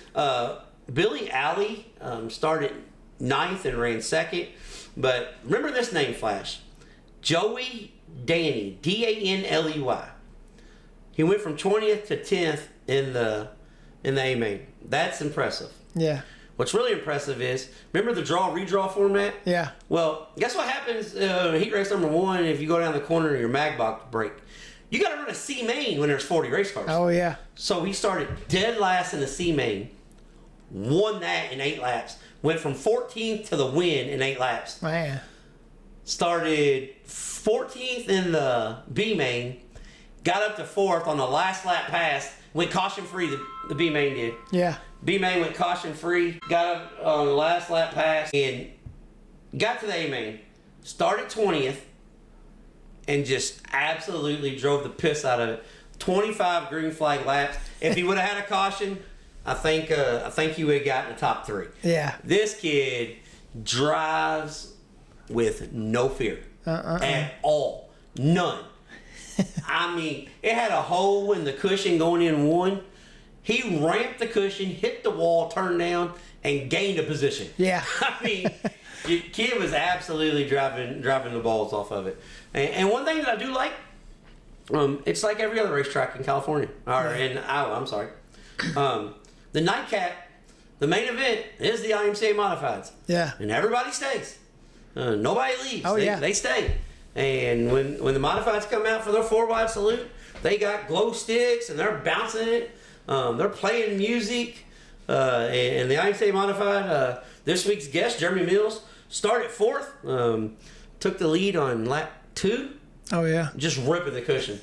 Billy Alley started 9th and ran 2nd. But remember this name, Flash. Joey Danny, Danley. He went from 20th to 10th in the A main. That's impressive. Yeah. What's really impressive is, remember the draw-redraw format? Yeah. Well, guess what happens heat race number 1 if you go down the corner and your mag box break? You got to run a C main when there's 40 race cars. Oh, yeah. So he started dead last in the C main, won that in 8 laps, went from 14th to the win in 8 laps. Man. Started 14th in the B main, got up to 4th on the last lap pass, went caution free. The B main did. Yeah. B main went caution free, got up on the last lap pass, and got to the A main. Started 20th, and just absolutely drove the piss out of it. 25 green flag laps. If he would have had a caution, I think he would have gotten the top 3. Yeah. This kid drives with no fear at all. None. I mean, it had a hole in the cushion going in 1. He ramped the cushion, hit the wall, turned down, and gained a position. Yeah. I mean, the kid was absolutely driving the balls off of it. And one thing that I do like, it's like every other racetrack in California, or in Iowa, I'm sorry. The nightcap, the main event is the IMCA Modifieds. Yeah. And everybody stays. Nobody leaves. Oh, yeah. They stay. And when the Modifieds come out for their 4-wide salute, they got glow sticks and they're bouncing it. They're playing music. And the IMCA Modified, this week's guest, Jeremy Mills, started 4th. Took the lead on lap 2. Oh, yeah. Just ripping the cushion.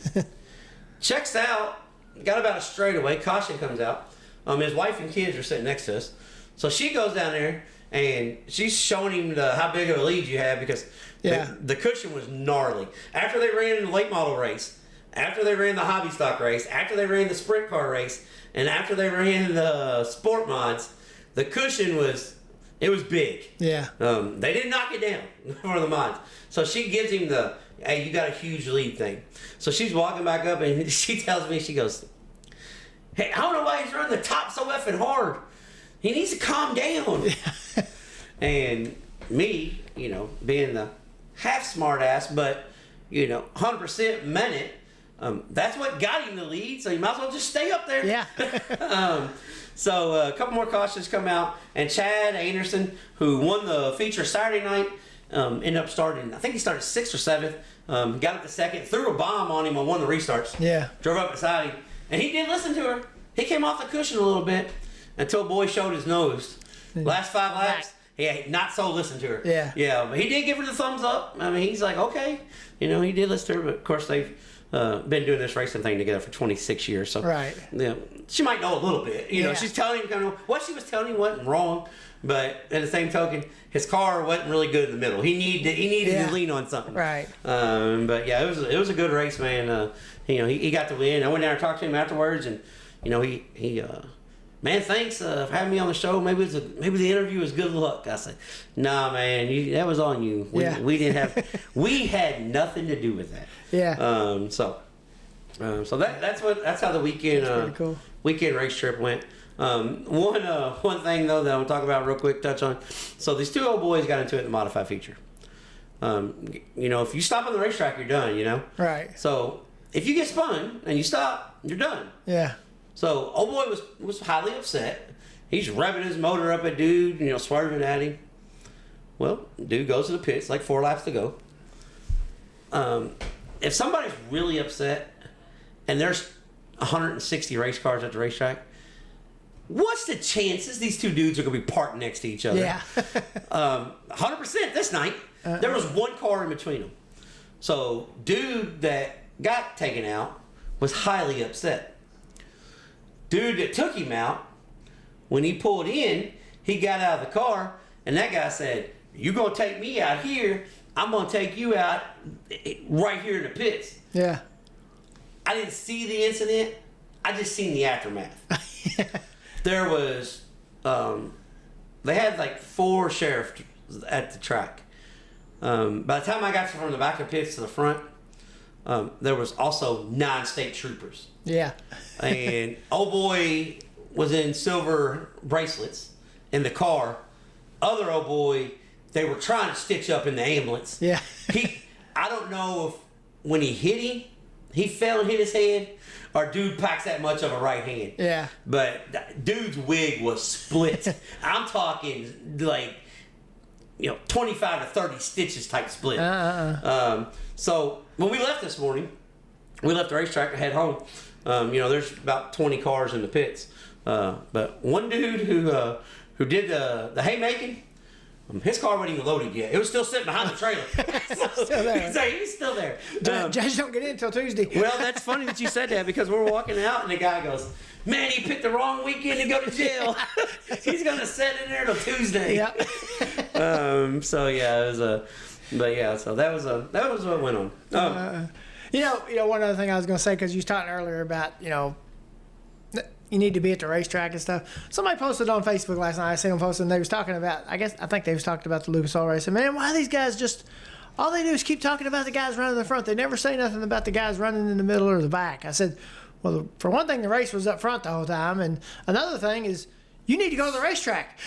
Checks out. Got about a straightaway. Caution comes out. His wife and kids are sitting next to us. So she goes down there and she's showing him how big of a lead you have because the cushion was gnarly. After they ran the late model race, after they ran the hobby stock race, after they ran the sprint car race, and after they ran the sport mods, the cushion was big. Yeah. They didn't knock it down for the mods. So she gives him the, hey, you got a huge lead thing. So she's walking back up and she tells me, she goes, hey, I don't know why he's running the top so effing hard. He needs to calm down. And me, being the half smart ass, but, 100% meant it. That's what got him the lead, so you might as well just stay up there. Yeah. So a couple more cautions come out, and Chad Anderson, who won the feature Saturday night, ended up starting, I think he started 6th or 7th, got up to 2nd, threw a bomb on him on one of the restarts. Yeah. Drove up beside him, and he did listen to her. He came off the cushion a little bit until boy showed his nose. Last 5 laps, he not so listened to her. Yeah. Yeah, but he did give her the thumbs up. I mean, he's like, okay. He did listen to her, but of course they've been doing this racing thing together for 26 years. So right. She might know a little bit. She's telling him what she was telling him wasn't wrong, but at the same token, his car wasn't really good in the middle. He needed to lean on something. Right. But yeah, it was a good race, man. He got the win. I went down and talked to him afterwards, and he man, thanks for having me on the show. Maybe the interview was good luck. I said, nah, man, that was on you. We didn't have, we had nothing to do with that. Yeah. So that's how the weekend cool. weekend race trip went. One thing though that I want to talk about real quick, touch on. So these 2 old boys got into it in the modified feature. If you stop on the racetrack, you're done. Right. So if you get spun and you stop, you're done. Yeah. So old boy was highly upset. He's revving his motor up at dude, swerving at him. Well, dude goes to the pits, like 4 laps to go. If somebody's really upset and there's 160 race cars at the racetrack, what's the chances these 2 dudes are going to be parked next to each other? Yeah. 100% this night. There was 1 car in between them. So dude that got taken out was highly upset. Dude that took him out, when he pulled in, he got out of the car, and that guy said, you going to take me out here, I'm going to take you out right here in the pits. Yeah. I didn't see the incident. I just seen the aftermath. There was, they had like 4 sheriffs at the track. By the time I got from the back of the pits to the front, there was also 9 state troopers. Yeah. And old boy was in silver bracelets in the car. Other old boy, they were trying to stitch up in the ambulance. Yeah. I don't know if when he hit him, he fell and hit his head, or dude packs that much of a right hand. Yeah. But dude's wig was split. I'm talking like, 25 to 30 stitches type split. So when we left this morning, we left the racetrack to head home. There's about 20 cars in the pits. But one dude who did the haymaking. His car wasn't even loaded yet. It was still sitting behind the trailer. Still there. So he's still there. Judge don't get in until Tuesday. Well, that's funny that you said that because we're walking out and the guy goes, "Man, he picked the wrong weekend to go to jail. He's gonna sit in there till Tuesday." Yeah. So yeah, it was but yeah, so that was what went on. You know, one other thing I was gonna say because you was talking earlier about you need to be at the racetrack and stuff. Somebody posted on Facebook last night. I seen them posting. And they was talking about. I think they was talking about the Lucas Oil race. And man, why these guys just all they do is keep talking about the guys running in the front. They never say nothing about the guys running in the middle or the back. I said, well, for one thing, the race was up front the whole time, and another thing is you need to go to the racetrack.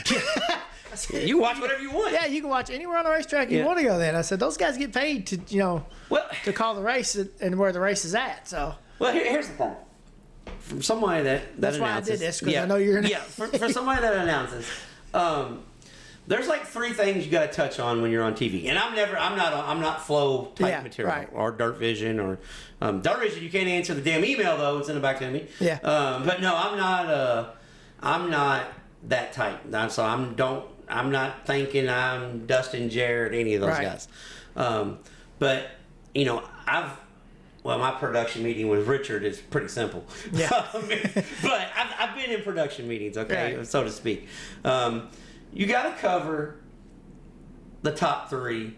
You watch whatever you want. Yeah, you can watch anywhere on the racetrack you want to go. Then I said those guys get paid to to call the race and where the race is at. So here's the thing. From somebody that's why announces, I did this because I know you're for somebody that announces, there's like 3 things you got to touch on when you're on TV, and I'm not flow type material or Dirt Vision or Dirt Vision. You can't answer the damn email though; it's in the back to me. Yeah. But no, I'm not that type. So I'm not thinking I'm Dustin, Jarrett, any of those guys. But my production meeting with Richard is pretty simple. Yeah. But I've been in production meetings, okay, so to speak. You got to cover the top 3,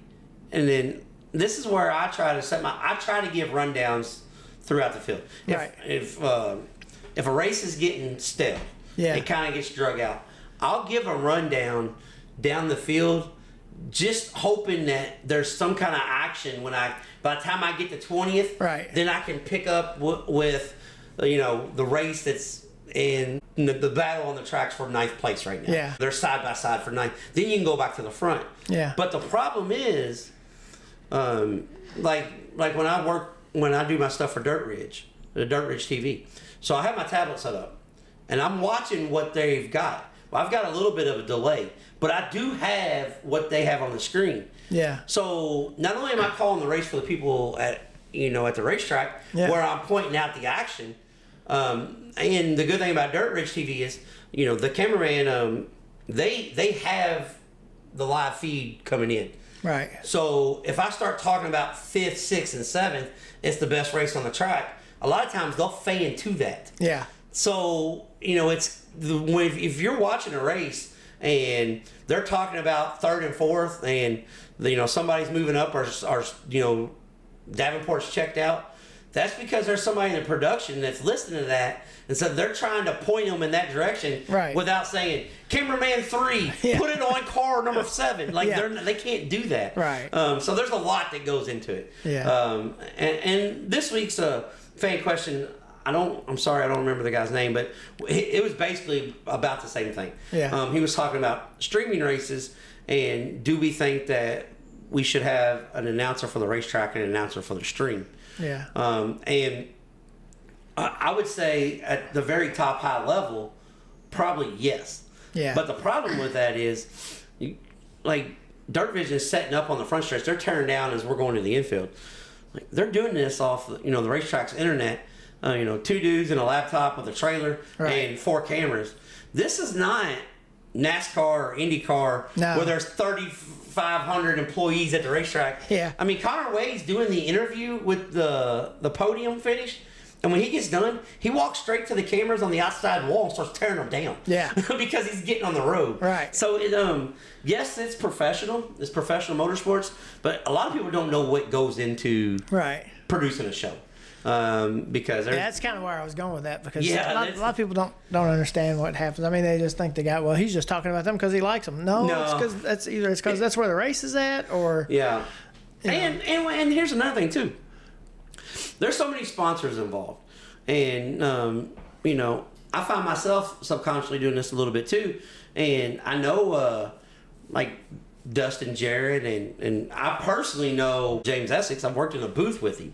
and then this is where I try to give rundowns throughout the field. If a race is getting stale, it kind of gets drug out. I'll give a rundown down the field, just hoping that there's some kind of action by the time I get to 20th, then I can pick up with the race that's in the battle on the tracks for 9th place right now. Yeah. They're side by side for 9th. Then you can go back to the front. Yeah. But the problem is, like when I do my stuff for Dirt Ridge TV. So I have my tablet set up, and I'm watching what they've got. Well, I've got a little bit of a delay, but I do have what they have on the screen. Yeah. So not only am I calling the race for the people at the racetrack where I'm pointing out the action, and the good thing about Dirt Ridge TV is the cameraman they have the live feed coming in. Right. So if I start talking about 5th, 6th, and 7th, it's the best race on the track. A lot of times they'll fan to that. Yeah. So if you're watching a race and they're talking about 3rd and 4th, and somebody's moving up or Davenport's checked out, that's because there's somebody in the production that's listening to that, and so they're trying to point them in that direction without saying cameraman 3, put it on car number 7. They can't do that. Right. So there's a lot that goes into it. Yeah. And this week's fan question, I'm sorry, I don't remember the guy's name, but it was basically about the same thing. Yeah. He was talking about streaming races, and do we think that we should have an announcer for the racetrack and an announcer for the stream? Yeah. And I would say at the very top high level, probably yes. Yeah. But the problem with that is, Dirt Vision is setting up on the front stretch. They're tearing down as we're going to the infield. They're doing this off the racetrack's internet. 2 dudes and a laptop with a trailer and 4 cameras. This is not NASCAR or IndyCar where there's 3,500 employees at the racetrack. Yeah. I mean, Connor Wade's doing the interview with the podium finish, and when he gets done, he walks straight to the cameras on the outside wall and starts tearing them down. Yeah. Because he's getting on the road. Right. So yes, it's professional. It's professional motorsports, but a lot of people don't know what goes into producing a show. Because that's kind of where I was going with that, because a lot of people don't understand what happens. I mean, they just think he's just talking about them because he likes them. No. It's because that's where the race is at, or and here's another thing too. There's so many sponsors involved, and I find myself subconsciously doing this a little bit too, and I know Dustin Jarrett, and I personally know James Essex. I've worked in a booth with him.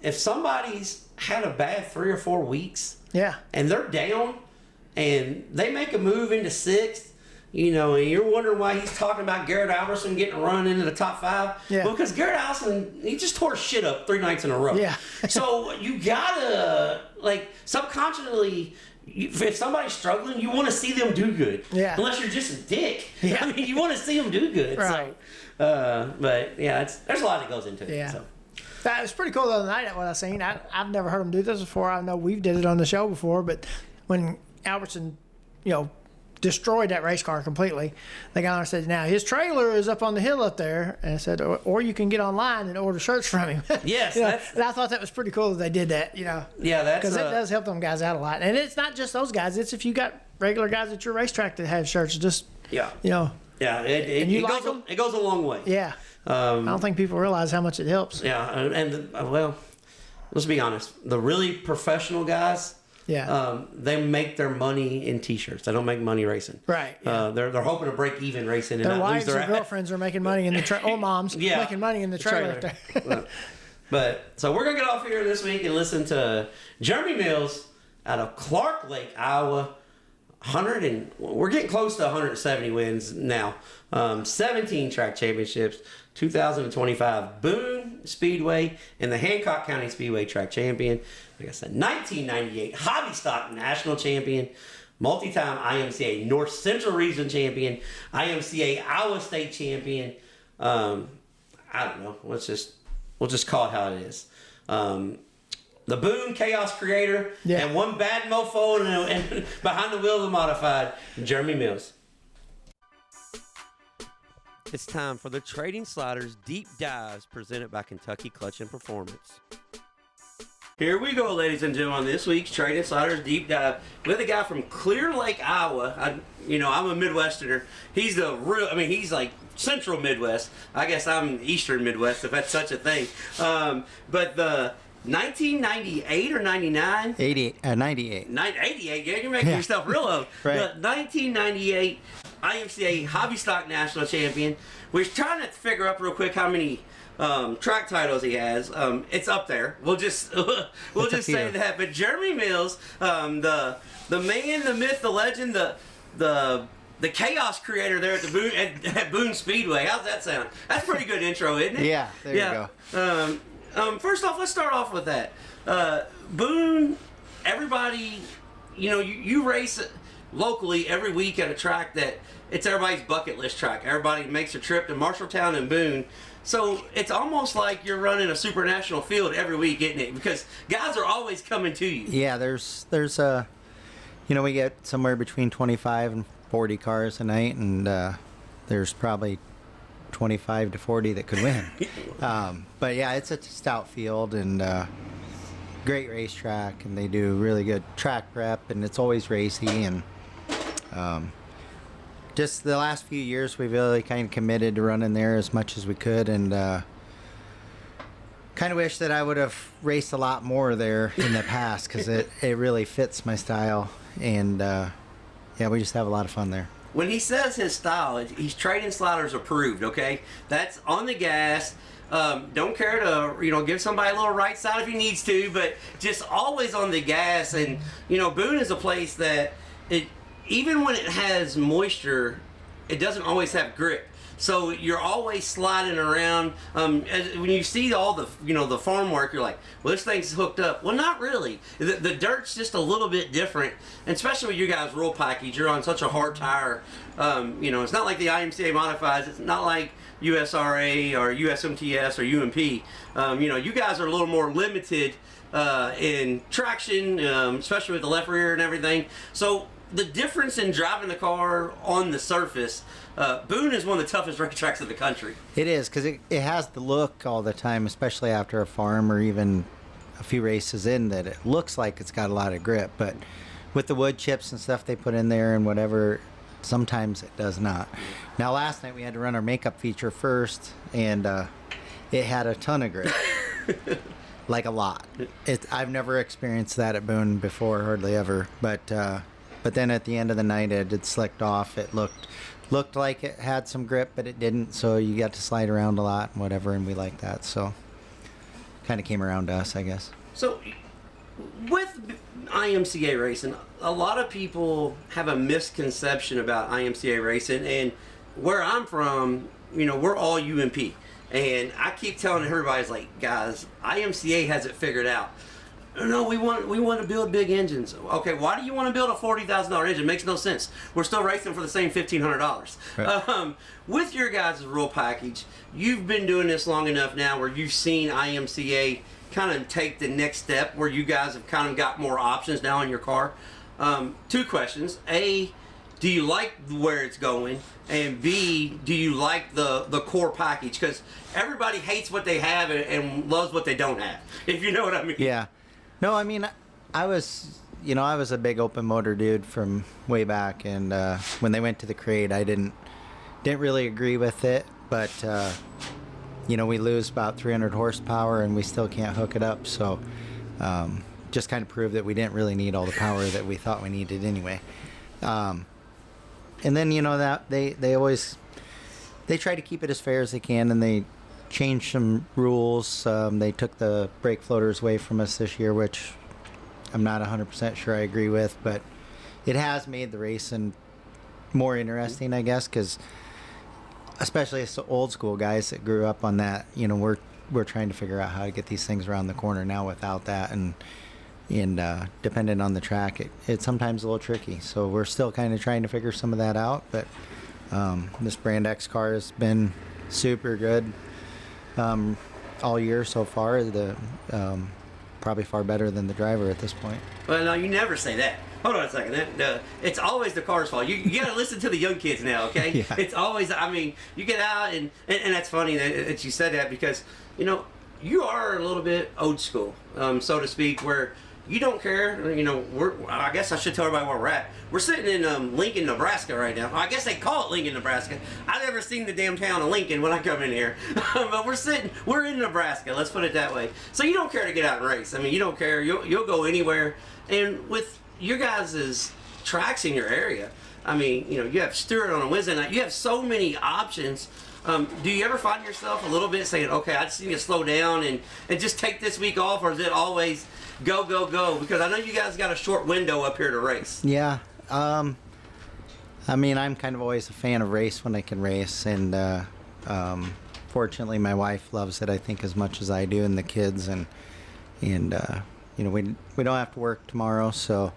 If somebody's had a bad 3 or 4 weeks, and they're down, and they make a move into 6th, and you're wondering why he's talking about Garrett Alberson getting run into the top 5. Yeah. Well, because Garrett Alberson, he just tore shit up 3 nights in a row. Yeah. So you gotta subconsciously, if somebody's struggling, you want to see them do good. Yeah. Unless you're just a dick. Yeah. I mean, you want to see them do good. Right. So, but yeah, there's a lot that goes into it. Yeah. So. That was pretty cool the other night at what I seen. I've never heard them do this before. I know we've did it on the show before, but when Albertson, destroyed that race car completely, the guy said, now his trailer is up on the hill up there, and I said, or you can get online and order shirts from him. Yes. And I thought that was pretty cool that they did that, Yeah, that's because it does help them guys out a lot. And it's not just those guys. It's if you got regular guys at your racetrack that have shirts, just, Yeah, it goes a long way. Yeah. I don't think people realize how much it helps. Yeah, and well, let's be honest. The really professional guys, they make their money in T-shirts. They don't make money racing. Right. Yeah. They're hoping to break even racing. Their and not wives lose their or girlfriends are making money in the or moms making money in the trailer. Up there. But so we're gonna get off here this week and listen to Jeremy Mills out of Clark Lake, Iowa. We're getting close to 170 wins now. 17 track championships, 2025 Boone Speedway and the Hancock County Speedway track champion. Like I said, 1998 Hobby Stock National champion, multi-time IMCA North Central Region champion, IMCA Iowa State champion. I don't know. We'll just call it how it is. The Boone Chaos Creator, and one bad mofo and behind the wheel of the modified, Jeremy Mills. It's time for the Trading Sliders Deep Dives presented by Kentucky Clutch and Performance. Here we go, ladies and gentlemen, on this week's Trading Sliders Deep Dive with a guy from Clear Lake, Iowa. I'm a Midwesterner. He's he's like Central Midwest. I guess I'm Eastern Midwest, if that's such a thing. But the 1998 or 99? 98. 98. 88, yeah, you're making yourself real old. Right. The 1998 IMCA Hobby Stock National Champion. We're trying to figure up real quick how many track titles he has. It's up there. We'll just say that. But Jeremy Mills, the man, the myth, the legend, the chaos creator there at the Boone Speedway. How's that sound? That's a pretty good intro, isn't it? Yeah, there you go. First off, let's start off with that. Boone, everybody, you race locally every week at a track that it's everybody's bucket list track. Everybody makes a trip to Marshalltown and Boone. So it's almost like you're running a super national field every week, isn't it? Because guys are always coming to you. Yeah, there's we get somewhere between 25 and 40 cars a night, and there's probably 25 to 40 that could win. But yeah, it's a stout field and great racetrack, and they do really good track prep, and it's always racy. And just the last few years, we've really kind of committed to running there as much as we could, and kind of wish that I would have raced a lot more there in the past, because it really fits my style, and we just have a lot of fun there. When he says his style, he's Trading Sliders approved, okay? That's on the gas. Don't care to, give somebody a little right side if he needs to, but just always on the gas. And, Boone is a place that, even when it has moisture, it doesn't always have grip. So you're always sliding around. When you see all the, the farm work, you're like, well, this thing's hooked up. Well, not really. The dirt's just a little bit different, and especially with you guys' roll package, you're on such a hard tire. It's not like the IMCA modifies. It's not like USRA or USMTS or UMP. You guys are a little more limited in traction, especially with the left rear and everything. So the difference in driving the car on the surface, Boone is one of the toughest racetracks in the country. It is, because it has the look all the time, especially after a farm or even a few races in, that it looks like it's got a lot of grip. But with the wood chips and stuff they put in there and whatever, sometimes it does not. Now, last night we had to run our makeup feature first, and it had a ton of grip. Like a lot. I've never experienced that at Boone before, hardly ever. But then at the end of the night, it had slicked off. It looked like it had some grip, but it didn't. So you got to slide around a lot and whatever, and we like that. So kind of came around to us, I guess. So with IMCA racing, a lot of people have a misconception about IMCA racing, and where I'm from, we're all UMP. And I keep telling everybody, like, guys, IMCA has it figured out. No, we want to build big engines. Okay, why do you want to build a $40,000 engine? It makes no sense. We're still racing for the same $1,500. Right. With your guys' rule package, you've been doing this long enough now where you've seen IMCA kind of take the next step where you guys have kind of got more options now in your car. Two questions. A, do you like where it's going? And B, do you like the core package? Because everybody hates what they have and loves what they don't have, if you know what I mean. Yeah. No, I mean, I was a big open motor dude from way back, and when they went to the crate, I didn't really agree with it, but we lose about 300 horsepower and we still can't hook it up, so just kind of proved that we didn't really need all the power that we thought we needed anyway. And then that they try to keep it as fair as they can, and they changed some rules. They took the brake floaters away from us this year, which I'm not 100% sure I agree with, but it has made the racing more interesting, I guess, because especially as old school guys that grew up on that, we're trying to figure out how to get these things around the corner now without that, and depending on the track, it's sometimes a little tricky. So we're still kind of trying to figure some of that out, but this Brand X car has been super good all year so far. Probably far better than the driver at this point. Well, no, you never say that. Hold on a second. It's always the car's fault. You got to listen to the young kids now, okay? Yeah. It's always, you get out, and that's funny that you said that, because, you are a little bit old school, so to speak, where you don't care. I guess I should tell everybody where we're at. We're sitting in Lincoln, Nebraska right now. I guess they call it Lincoln, Nebraska. I've never seen the damn town of Lincoln when I come in here. But we're in Nebraska, let's put it that way. So you don't care to get out and race. You don't care. You'll go anywhere. And with your guys' tracks in your area, you have Stewart on a Wednesday night. You have so many options. Do you ever find yourself a little bit saying, okay, I just need to slow down and just take this week off, or is it always go, go, go? Because I know you guys got a short window up here to race. Yeah. I'm kind of always a fan of race when I can race, and fortunately my wife loves it, I think, as much as I do, and the kids, and we don't have to work tomorrow, so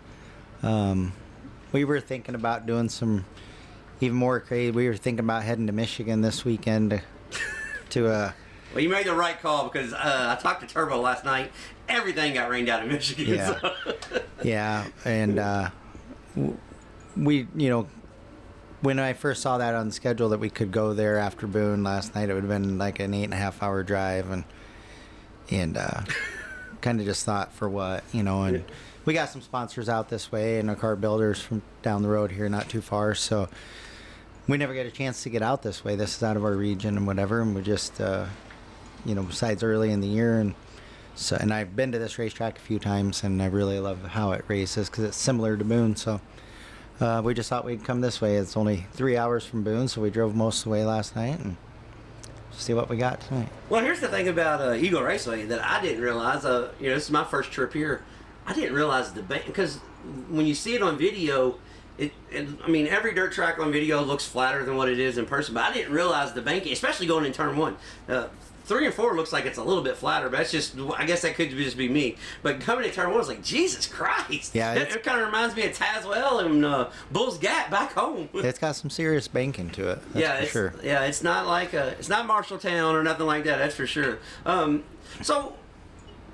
we were thinking about doing some even more crazy. We were thinking about heading to Michigan this weekend to Well, you made the right call, because I talked to Turbo last night. Everything got rained out in Michigan. Yeah. So. Yeah, and we, when I first saw that on the schedule that we could go there after Boone last night, it would have been like an 8.5 hour drive, and kind of just thought, for what, and we got some sponsors out this way, and our car builders from down the road here, not too far, so we never get a chance to get out this way. This is out of our region and whatever, and we just, besides early in the year, and I've been to this racetrack a few times, and I really love how it races, because it's similar to Boone, so we just thought we'd come this way. It's only 3 hours from Boone, so we drove most of the way last night, and see what we got tonight. Well, here's the thing about Eagle Raceway that I didn't realize. This is my first trip here. I didn't realize the bank, because when you see it on video, every dirt track on video looks flatter than what it is in person, but I didn't realize the banking, especially going in turn one. 3 and 4 looks like it's a little bit flatter, but that's just, I guess that could just be me. But coming to turn 1, I was like, Jesus Christ. Yeah, it kind of reminds me of Tazewell and Bull's Gap back home. It's got some serious banking to it. That's for sure. Yeah, it's not like it's not Marshalltown or nothing like that. That's for sure. So,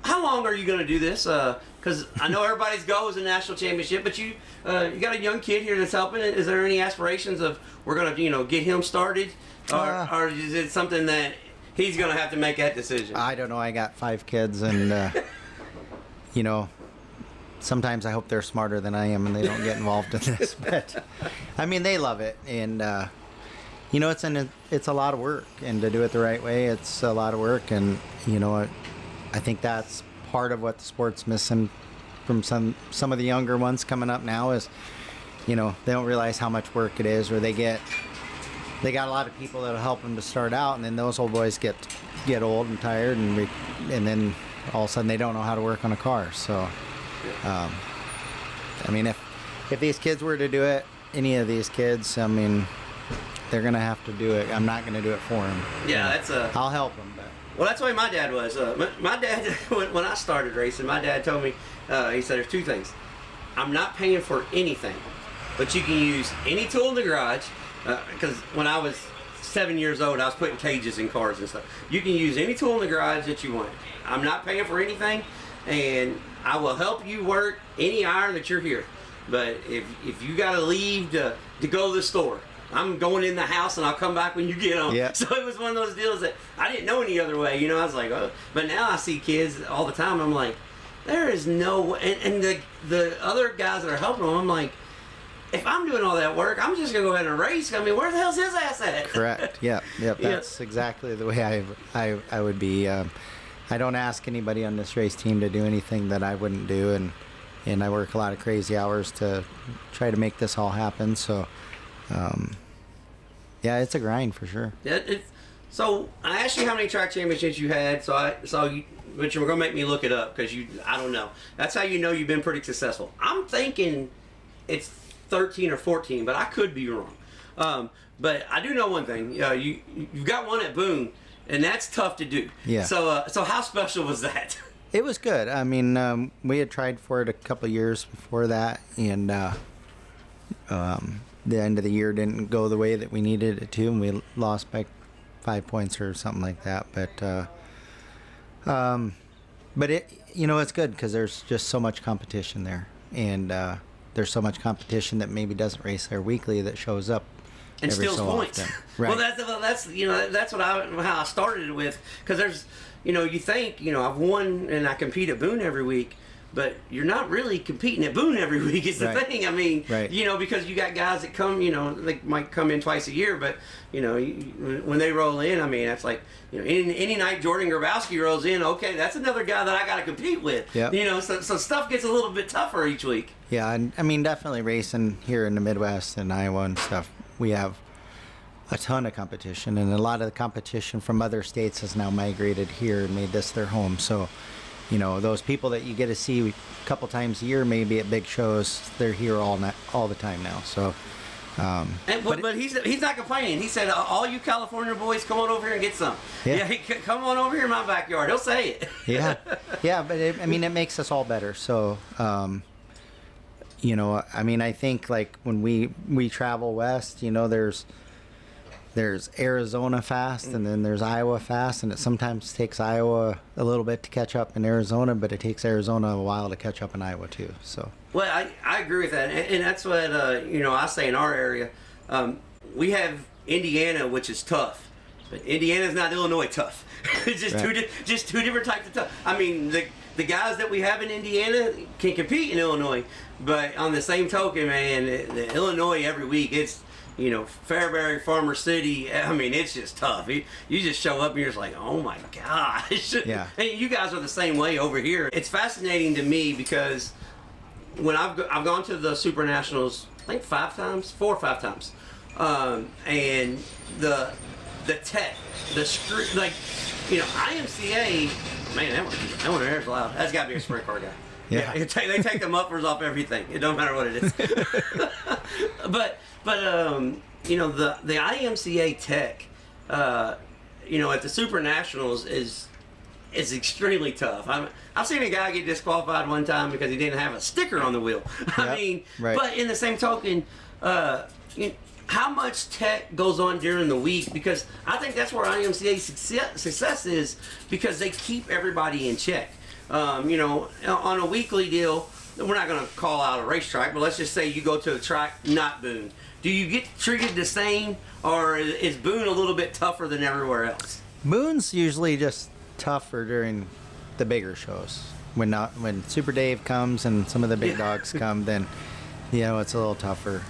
how long are you going to do this? Because I know everybody's goal is a national championship, but you got a young kid here that's helping. Is there any aspirations of we're going to get him started, or is it something that he's going to have to make that decision? I don't know. I got 5 kids, and sometimes I hope they're smarter than I am and they don't get involved in this. But they love it, and it's a lot of work, and to do it the right way, it's a lot of work, and I think that's part of what the sport's missing from some of the younger ones coming up now is, they don't realize how much work it is, or they got a lot of people that'll help them to start out, and then those old boys get old and tired, and then all of a sudden they don't know how to work on a car. So, if these kids were to do it, any of these kids, they're gonna have to do it. I'm not gonna do it for them. Yeah, that's a. I'll help them, but. Well, that's the way my dad was. My dad, when I started racing, my dad told me, he said, there's two things. I'm not paying for anything, but you can use any tool in the garage, because when I was 7 years old, I was putting cages in cars and stuff. You can use any tool in the garage that you want. I'm not paying for anything, and I will help you work any iron that you're here. But if you got to leave to go to the store, I'm going in the house and I'll come back when you get home. Yeah. So it was one of those deals that I didn't know any other way. You know, I was like, oh. But now I see kids all the time. I'm like, there is no way. And the other guys that are helping them, I'm like, if I'm doing all that work, I'm just going to go ahead and race. I mean, where the hell's his ass at? Correct. Yep. That's exactly the way I would be. I don't ask anybody on this race team to do anything that I wouldn't do. And I work a lot of crazy hours to try to make this all happen. So, yeah, it's a grind for sure. So I asked you how many track championships you had. But you were gonna make me look it up because I don't know. That's how you know you've been pretty successful. I'm thinking it's 13 or 14, but I could be wrong. But I do know one thing. You've got one at Boone, and that's tough to do. Yeah. So how special was that? It was good. I mean, we had tried for it a couple of years before that, and the end of the year didn't go the way that we needed it to, and we lost by 5 points or something like that. But it, it's good because there's just so much competition there, and there's so much competition that maybe doesn't race there weekly that shows up and every steals so points. often. Right. Well, that's how I started it with, because there's, you think, I've won and I compete at Boone every week, but you're not really competing at Boone every week is the Right. thing. I mean, Right. Because you got guys that come, they might come in twice a year, but when they roll in, I mean, that's like, any night Jordan Grabowski rolls in, okay, that's another guy that I got to compete with. Yep. So stuff gets a little bit tougher each week. Yeah, and I mean, definitely racing here in the Midwest and Iowa and stuff, we have a ton of competition, and a lot of the competition from other states has now migrated here and made this their home. So, those people that you get to see a couple times a year, maybe at big shows, they're here all the time now. So, but he's not complaining. He said, "All you California boys, come on over here and get some." Yeah. Come on over here in my backyard. He'll say it. yeah, but it makes us all better. So, I think like when we travel west, there's Arizona fast, and then there's Iowa fast, and it sometimes takes Iowa a little bit to catch up in Arizona, but it takes Arizona a while to catch up in Iowa too. So. Well, I agree with that, and that's what I say in our area. We have Indiana, which is tough, but Indiana's not Illinois tough. It's just Right. just two different types of tough. I mean, the guys that we have in Indiana can compete in Illinois, but on the same token, man, the Illinois every week it's. Fairbury, Farmer City, I mean, it's just tough. You just show up and you're just like, oh my gosh. Yeah. And you guys are the same way over here. It's fascinating to me because when I've gone to the Super Nationals, I think 4 or 5 times. And the tech, the screw, like, IMCA, man, that one there's loud. That's got to be a sprint car guy. Yeah. They take the mufflers off everything. It don't matter what it is. But the IMCA tech, at the Super Nationals is extremely tough. I've seen a guy get disqualified one time because he didn't have a sticker on the wheel. I mean, right. But in the same token, how much tech goes on during the week? Because I think that's where IMCA's success is, because they keep everybody in check. On a weekly deal, we're not going to call out a racetrack, but let's just say you go to a track not Boone. Do you get treated the same, or is Boone a little bit tougher than everywhere else? Boone's usually just tougher during the bigger shows. When Super Dave comes and some of the big dogs come, then it's a little tougher.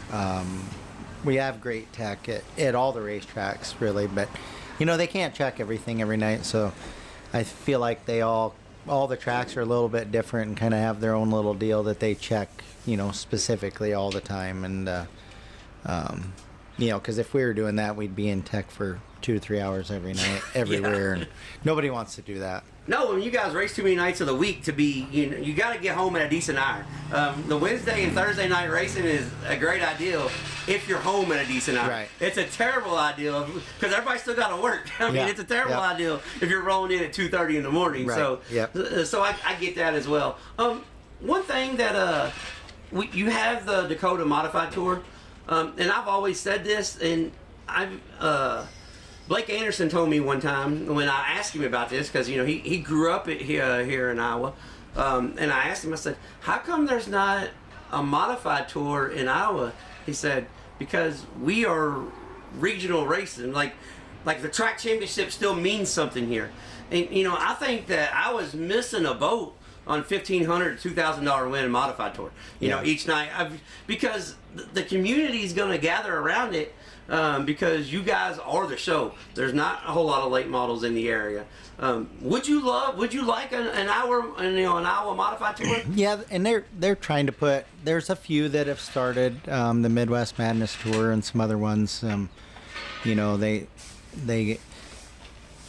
We have great tech at all the racetracks, really, but they can't check everything every night, so I feel like all the tracks are a little bit different and kind of have their own little deal that they check, specifically all the time. And, because if we were doing that, we'd be in tech for 2 to 3 hours every night, everywhere, and nobody wants to do that. No, when you guys race too many nights of the week to be, you got to get home at a decent hour. The Wednesday and Thursday night racing is a great idea if you're home at a decent hour. Right. It's a terrible idea because everybody's still got to work. I mean, it's a terrible idea if you're rolling in at 2:30 in the morning. Right. So I get that as well. One thing that you have the Dakota Modified Tour, and I've always said this, and Blake Anderson told me one time when I asked him about this, because he grew up here in Iowa, and I asked him, I said, how come there's not a modified tour in Iowa? He said, because we are regional racing, like the track championship still means something here. And I think that I was missing a boat on $1,500 to $2,000 win in modified tour. Each night, because the community is going to gather around it. Because you guys are the show. There's not a whole lot of late models in the area. Would you like an Iowa modified tour? Yeah, and they're trying to put. There's a few that have started the Midwest Madness Tour and some other ones. We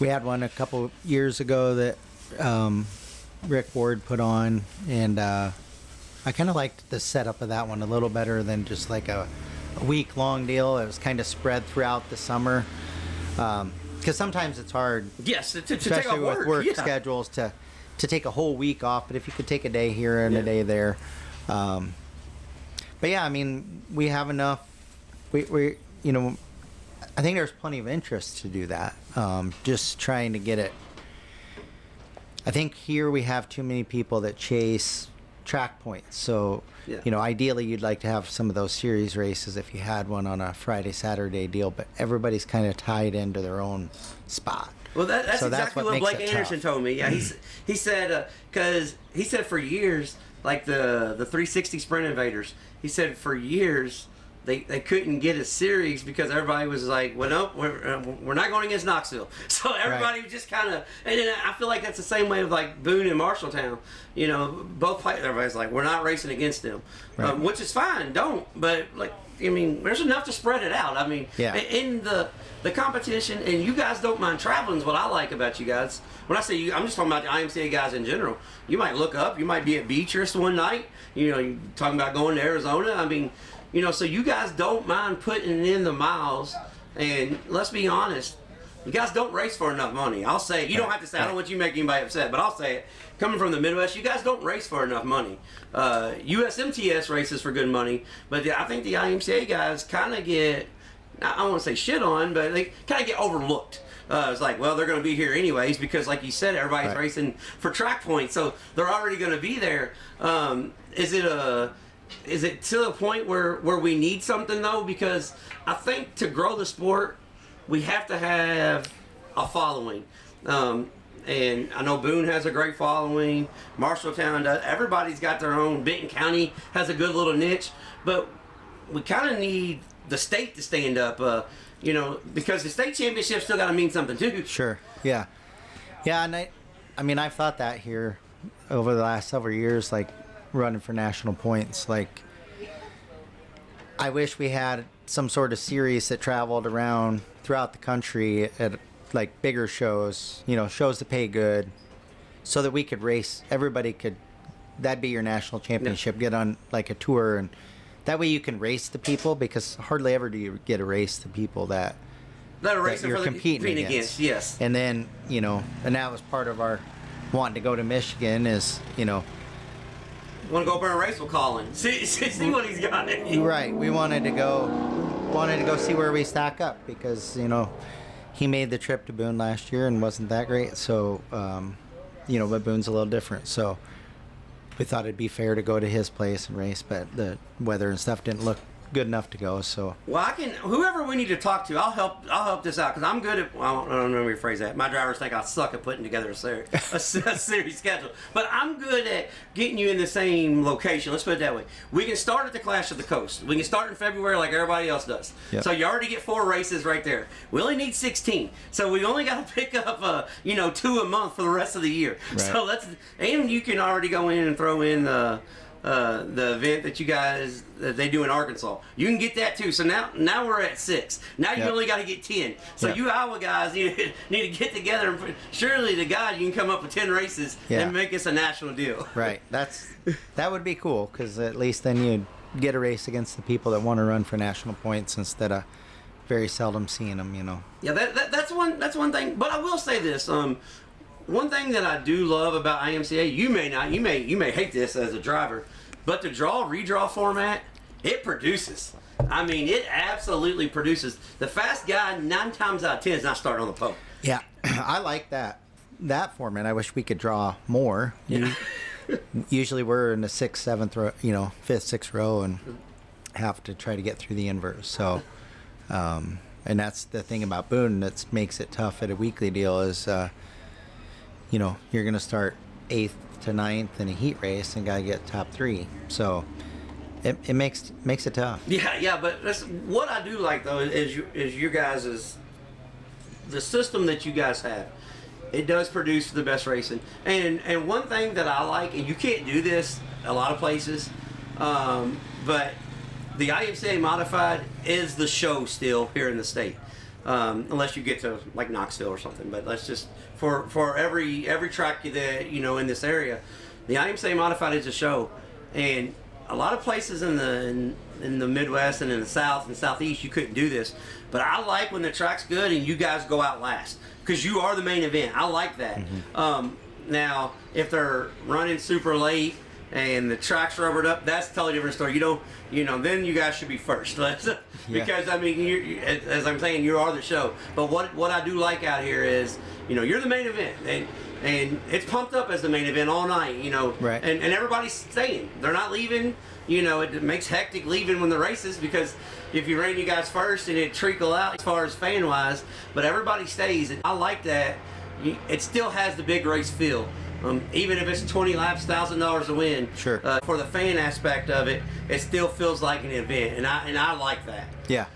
had one a couple years ago that Rick Ward put on, and I kind of liked the setup of that one a little better than just like a week-long deal. It was kind of spread throughout the summer, because sometimes it's hard. Yes, to especially take off with work yeah. schedules to take a whole week off. But if you could take a day here and a day there, but yeah, I mean, we have enough. We I think there's plenty of interest to do that. Just trying to get it. I think here we have too many people that chase track points. So, ideally you'd like to have some of those series races if you had one on a Friday, Saturday deal, but everybody's kind of tied into their own spot. Well, that's exactly what Blake Anderson tough. told me. Yeah, he said, because he said for years, like the 360 Sprint Invaders, he said for years they couldn't get a series because everybody was like, well, no, we're not going against Knoxville. So everybody was just kind of, and then I feel like that's the same way with like Boone and Marshalltown. Both everybody's like, we're not racing against them, which is fine. Don't, but like, I mean, there's enough to spread it out. I mean, in the competition, and you guys don't mind traveling is what I like about you guys. When I say you, I'm just talking about the IMCA guys in general. You might look up, you might be at Beechurst one night. You're talking about going to Arizona. I mean. So you guys don't mind putting in the miles, and let's be honest, you guys don't race for enough money. I'll say it. You don't have to say it. I don't want you to make anybody upset, but I'll say it. Coming from the Midwest, you guys don't race for enough money. USMTS races for good money, but I think the IMCA guys kind of get, I don't want to say shit on, but they kind of get overlooked. It's like, well, they're going to be here anyways because, like you said, everybody's racing for track points, so they're already going to be there. Is it to the point where we need something, though? Because I think to grow the sport, we have to have a following. And I know Boone has a great following. Marshalltown does. Everybody's got their own. Benton County has a good little niche. But we kind of need the state to stand up, because the state championship still got to mean something, too. Sure, yeah. Yeah, and I mean, I've thought that here over the last several years, like, running for national points. Like, I wish we had some sort of series that traveled around throughout the country at like bigger shows, shows that pay good, so that we could race. Everybody could, that'd be your national championship. Get on like a tour, and that way you can race the people, because hardly ever do you get to race the people that you're competing against. Yes. And then and that was part of our wanting to go to Michigan is Want to go up there and race with Colin? See what he's got. Right. We wanted to go see where we stack up, because he made the trip to Boone last year and wasn't that great. So but Boone's a little different. So we thought it'd be fair to go to his place and race, but the weather and stuff didn't look good enough to go. So whoever we need to talk to, I'll help this out, because I'm good at, I don't know how to rephrase that. My drivers think I suck at putting together a series schedule, but I'm good at getting you in the same location. Let's put it that way. We can start at the Clash of the Coast. We can start in February like everybody else does. Yep. So you already get 4 races right there. We only need 16, so we only got to pick up 2 a month for the rest of the year. Right. So and you can already go in and throw in the event that you guys that they do in Arkansas. You can get that too. So now we're at 6. Now you only got to get 10. So you Iowa guys need to get together and surely the God you can come up with 10 races and make us a national deal. Right. That would be cool because at least then you'd get a race against the people that want to run for national points instead of very seldom seeing them. Yeah, that's one thing. But I will say this. One thing that I do love about IMCA, you may hate this as a driver, but the redraw format, it produces. I mean, it absolutely produces. The fast guy 9 times out of 10 is not starting on the pole. Yeah, I like that format. I wish we could draw more. Yeah. Usually we're in the 6th, 7th row, 5th, 6th row, and have to try to get through the inverse. So, and that's the thing about Boone that makes it tough at a weekly deal is. You're going to start 8th to 9th in a heat race and got to get top 3. So it makes it tough. Yeah, but what I do like though is you guys' the system that you guys have. It does produce the best racing. And one thing that I like, and you can't do this a lot of places, but the IMCA Modified is the show still here in the state. Unless you get to like Knoxville or something, but let's just for every track that in this area, the IMCA Modified is a show, and a lot of places in the Midwest and in the South and Southeast you couldn't do this, but I like when the track's good and you guys go out last because you are the main event. I like that. Mm-hmm. Now if they're running super late and the track's rubbered up, that's a totally different story. Then you guys should be first. Because, I mean, as I'm saying, you are the show. But what I do like out here is, you're the main event. And it's pumped up as the main event all night, Right. And everybody's staying. They're not leaving. It makes hectic leaving when the races because if you ran you guys first and it trickle out as far as fan-wise, but everybody stays. And I like that. It still has the big race feel. Even if it's 20 laps, $1,000 a win. Sure. For the fan aspect of it, it still feels like an event, and I like that. Yeah.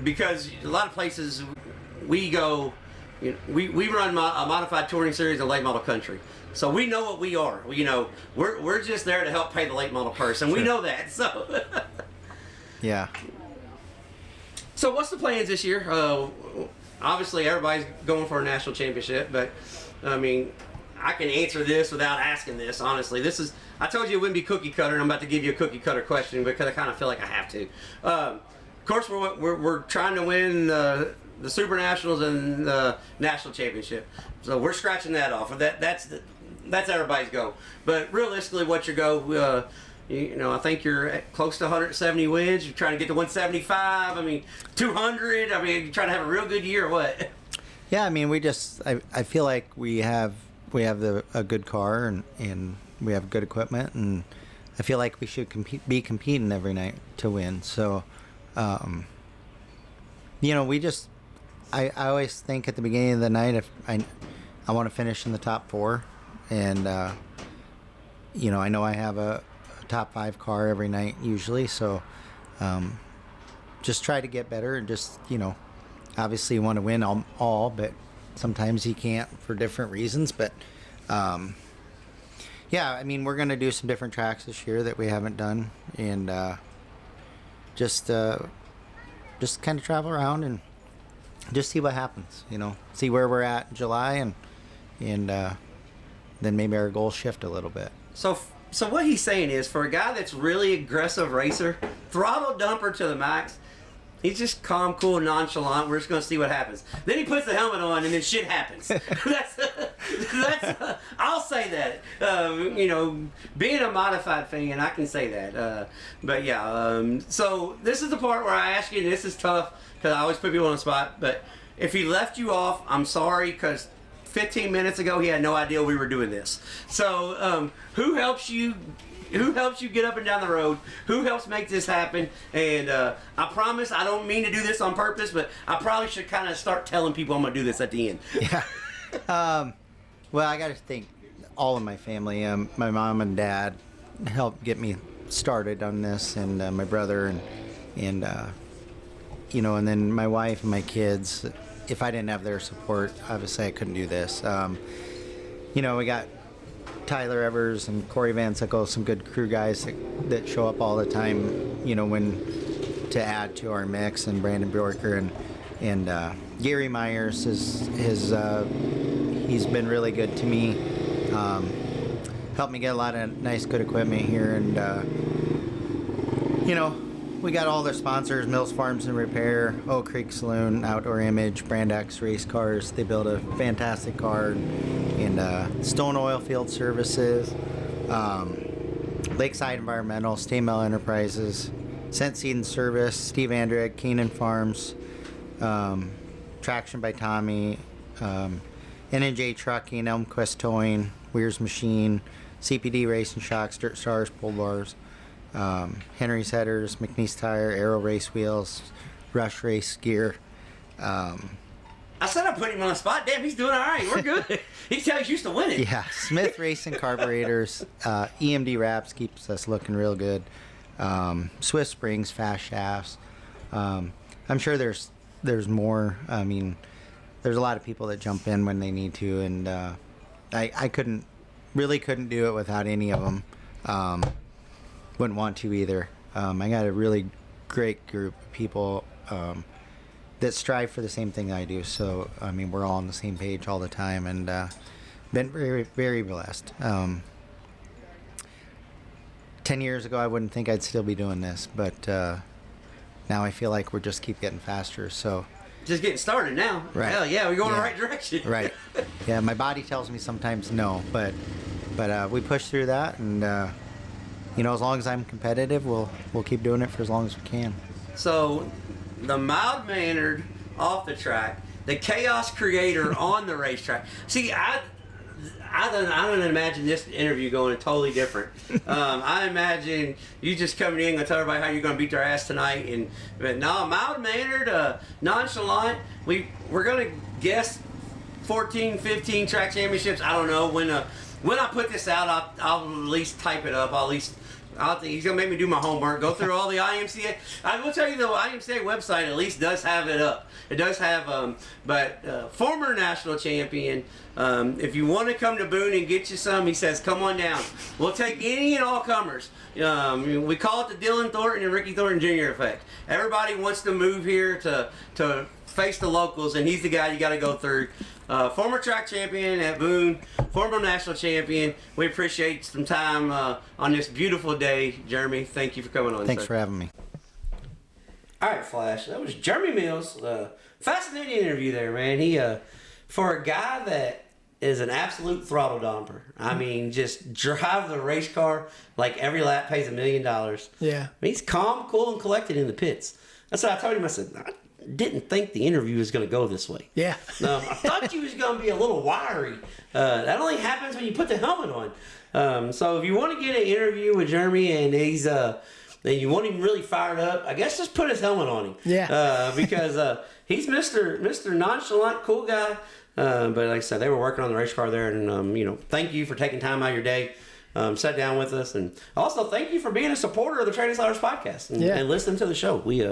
Because a lot of places we go, we run a modified touring series in late model country, so we know what we are. We're just there to help pay the late model purse, and we know that. So. Yeah. So what's the plans this year? Obviously, everybody's going for a national championship, but I mean. I can answer this without asking this, honestly. I told you it wouldn't be cookie cutter, and I'm about to give you a cookie cutter question because I kind of feel like I have to. Of course, we're trying to win the Super Nationals and the National Championship. So we're scratching that off. That's everybody's goal. But realistically, what's your goal? I think you're at close to 170 wins. You're trying to get to 175. I mean, 200. I mean, you're trying to have a real good year or what? Yeah, I mean, I feel like we have a good car and we have good equipment, and I feel like we should be competing every night to win. So, I always think at the beginning of the night if I want to finish in the top 4, and I know I have a top 5 car every night usually. So, just try to get better and just obviously you want to win all, but sometimes you can't for different reasons. But I mean, we're going to do some different tracks this year that we haven't done, and just kind of travel around and just see what happens, see where we're at in July, and then maybe our goals shift a little bit. So what he's saying is, for a guy that's really aggressive racer, throttle dumper to the max, he's just calm, cool, nonchalant. We're just going to see what happens. Then he puts the helmet on, and then shit happens. I'll say that. Being a modified fan, I can say that. So this is the part where I ask you, and this is tough because I always put people on the spot, but if he left you off, I'm sorry, because 15 minutes ago he had no idea we were doing this. So who helps you get up and down the road? Who helps make this happen? And I promise I don't mean to do this on purpose, but I probably should kind of start telling people I'm going to do this at the end. Yeah. Well, I got to thank all of my family. My mom and dad helped get me started on this, and my brother, and then my wife and my kids. If I didn't have their support, obviously I couldn't do this. We got Tyler Evers and Corey Van Sickle, some good crew guys that show up all the time, you know, when to add to our mix, and Brandon Bjorker and Gary Myers he's been really good to me. Helped me get a lot of nice, good equipment here, and you know, we got all their sponsors: Mills Farms and Repair, Oak Creek Saloon, Outdoor Image, Brand X Race Cars. They build a fantastic car, and Stone Oil Field Services, Lakeside Environmental, Staymel Enterprises, Scent Seed and Service, Steve Andrick, Keenan Farms, Traction by Tommy, N&J Trucking, Elmquist Towing, Weir's Machine, CPD Racing Shocks, Dirt Stars, Pull Bars, Henry's Headers, McNeese Tire, Aero Race Wheels, Rush Race Gear. I said I put him on the spot. Damn, he's doing all right. We're good. He's used to winning. Yeah, Smith Racing Carburetors, EMD Wraps keeps us looking real good. Swift Springs, Fast Shafts. I'm sure there's more. I mean, there's a lot of people that jump in when they need to, and I couldn't do it without any of them. Wouldn't want to either. I got a really great group of people that strive for the same thing I do. So, I mean, we're all on the same page all the time, and been very, very blessed. 10 years ago, I wouldn't think I'd still be doing this, but now I feel like we're just keep getting faster. So just getting started now. Right. Hell yeah, we're going in the right direction. Right. Yeah, my body tells me sometimes no, but we push through that, and you know, as long as I'm competitive, we'll keep doing it for as long as we can. So, the mild-mannered off the track, the chaos creator on the racetrack. See, I don't imagine this interview going totally different. I imagine you just coming in and tell everybody how you're going to beat their ass tonight. But no, mild-mannered, nonchalant. We're going to guess 14, 15 track championships. I don't know. When I put this out, I'll at least type it up. I'll think he's gonna make me do my homework, go through all the IMCA. I will tell you, the IMCA website at least does have it up. It does have, former national champion. If you want to come to Boone and get you some, he says, come on down. We'll take any and all comers. We call it the Dylan Thornton and Ricky Thornton Jr. effect. Everybody wants to move here to face the locals, and he's the guy you got to go through. Former track champion at Boone, former national champion. We appreciate some time on this beautiful day. Jeremy, thank you for coming on. Thanks sir. for having me. All right, Flash. That was Jeremy Mills. Fascinating interview there, man. He, for a guy that is an absolute throttle dumper. I mean, just drive the race car like every lap pays $1 million. Yeah. I mean, he's calm, cool, and collected in the pits. That's what I told him. I said, I didn't think the interview was going to go this way. Yeah. I thought you was going to be a little wiry. That only happens when you put the helmet on. So if you want to get an interview with Jeremy and he's and you want him really fired up, I guess just put his helmet on him. Yeah. Because he's Mr. Nonchalant, cool guy. But like I said, they were working on the race car there, and thank you for taking time out of your day. Sat down with us, and also thank you for being a supporter of the Trading Sliders podcast and listening to the show. We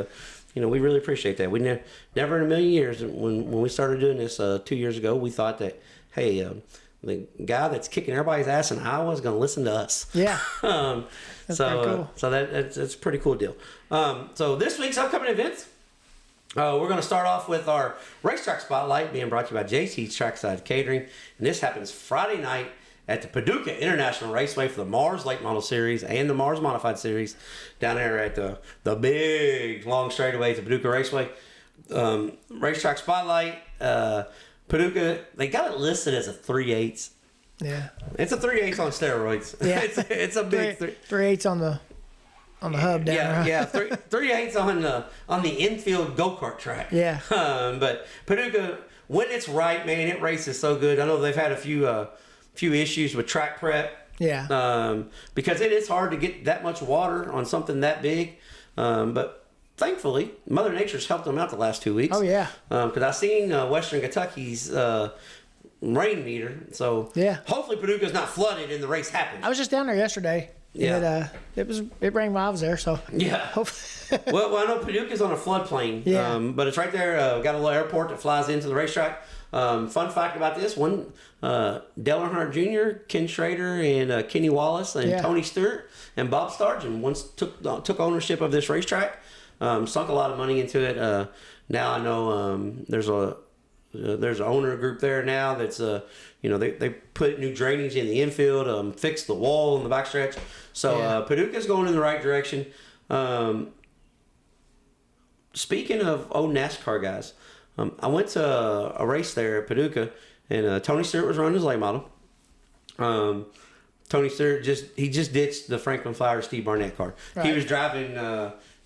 we really appreciate that. We never in a million years, when we started doing this 2 years ago, we thought that, hey, the guy that's kicking everybody's ass in Iowa is going to listen to us. Yeah. That's pretty cool. So that's a pretty cool deal. So this week's upcoming events, we're going to start off with our racetrack spotlight being brought to you by JT's Trackside Catering, and this happens Friday night at the Paducah International Raceway for the Mars Late Model Series and the Mars Modified Series down there at the big long straightaway at the Paducah Raceway. Racetrack Spotlight, Paducah, they got it listed as a 3/8. Yeah. It's a 3/8 on steroids. Yeah. it's a big 3/8 on the hub down there. Yeah, 3/8 on the infield go-kart track. Yeah. But Paducah, when it's right, man, it races so good. I know they've had a few issues with track prep. Yeah. Because it is hard to get that much water on something that big. But thankfully, Mother Nature's helped them out the last 2 weeks. Oh, yeah. Because I seen Western Kentucky's rain meter. So yeah. Hopefully Paducah's not flooded and the race happens. I was just down there yesterday. Yeah. It rained while I was there, so. Yeah. Hopefully. well, I know Paducah's on a floodplain. Yeah. But it's right there. Got a little airport that flies into the racetrack. Fun fact about this one: Dale Earnhardt Jr., Ken Schrader, and Kenny Wallace, and Tony Stewart, and Bob Stargin once took ownership of this racetrack. Sunk a lot of money into it. Now I know there's an owner group there now that's they put new drainage in the infield, fixed the wall in the backstretch. So Paducah's going in the right direction. Speaking of old NASCAR guys, I went to a race there at Paducah, and Tony Stewart was running his late model. Tony Stewart just ditched the Franklin Flowers Steve Barnett car. Right. He was driving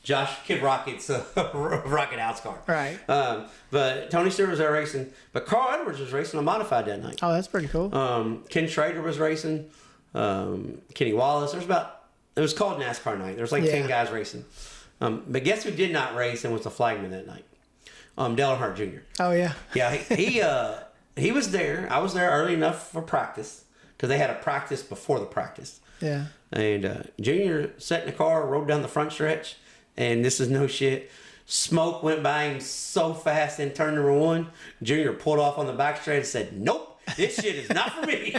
Josh Kid Rocket's Rocket House car. Right. But Tony Stewart was there racing. But Carl Edwards was racing a modified that night. Oh, that's pretty cool. Ken Schrader was racing. Kenny Wallace. It was called NASCAR night. There was like 10 guys racing. But guess who did not race and was the flagman that night? Dale Earnhardt Jr. Oh, yeah. Yeah, he was there. I was there early enough for practice because they had a practice before the practice. Yeah. And Junior sat in the car, rode down the front stretch, and this is no shit. Smoke went by him so fast in turn number 1. Junior pulled off on the back stretch and said, "Nope, this shit is not for me."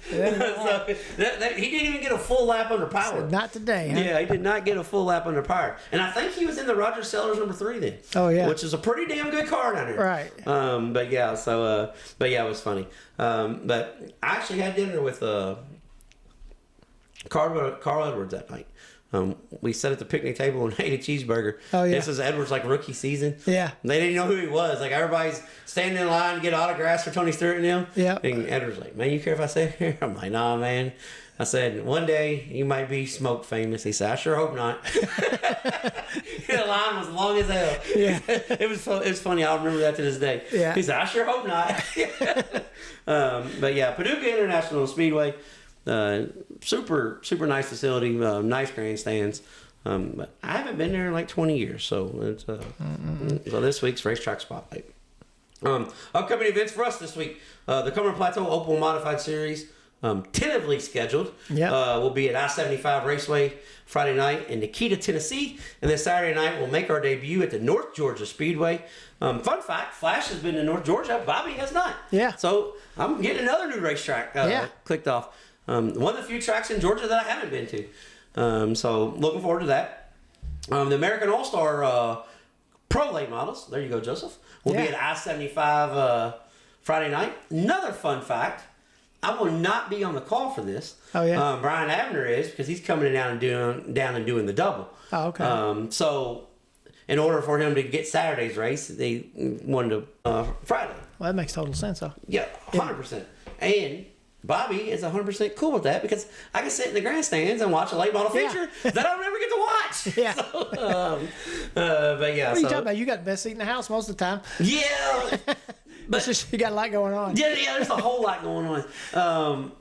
So, he didn't even get a full lap under power. So not today, huh? Yeah, he did not get a full lap under power. And I think he was in the Roger Sellers number 3 then. Oh, yeah. Which is a pretty damn good car down there. Right. But yeah, it was funny. But I actually had dinner with Carl Edwards that night. We sat at the picnic table and ate a cheeseburger. Oh, yeah. This is Edwards' rookie season. Yeah. They didn't know who he was. Like, everybody's standing in line to get autographs for Tony Stewart and them. Yeah. And Edwards like, "Man, you care if I stay here?" I'm like, "Nah, man." I said, "One day you might be smoke famous." He said, "I sure hope not." The line was long as hell. Yeah. It was funny. I'll remember that to this day. Yeah. He said, "I sure hope not." But yeah, Paducah International Speedway. Super nice facility, nice grandstands. But I haven't been there in like 20 years, so it's so this week's racetrack spotlight. Upcoming events for us this week: the Cumberland Plateau Opal Modified Series, tentatively scheduled. Will be at I-75 Raceway Friday night in Nikita, Tennessee, and then Saturday night we'll make our debut at the North Georgia Speedway. Fun fact: Flash has been to North Georgia, Bobby has not. Yeah. So I'm getting another new racetrack clicked off. One of the few tracks in Georgia that I haven't been to. So looking forward to that. The American All-Star Pro Late Models, there you go, Joseph, will be at I-75 Friday night. Another fun fact, I will not be on the call for this. Oh, yeah? Brian Abner is, because he's coming down and doing the double. Oh, okay. So in order for him to get Saturday's race, they wanted to Friday. Well, that makes total sense, though. Yeah, 100%. And Bobby is 100% cool with that because I can sit in the grandstands and watch a late model feature that I'll never get to watch. Yeah. So, but yeah. What are you talking about? You got the best seat in the house most of the time. Yeah. But just, you got a lot going on. Yeah, there's a whole lot going on.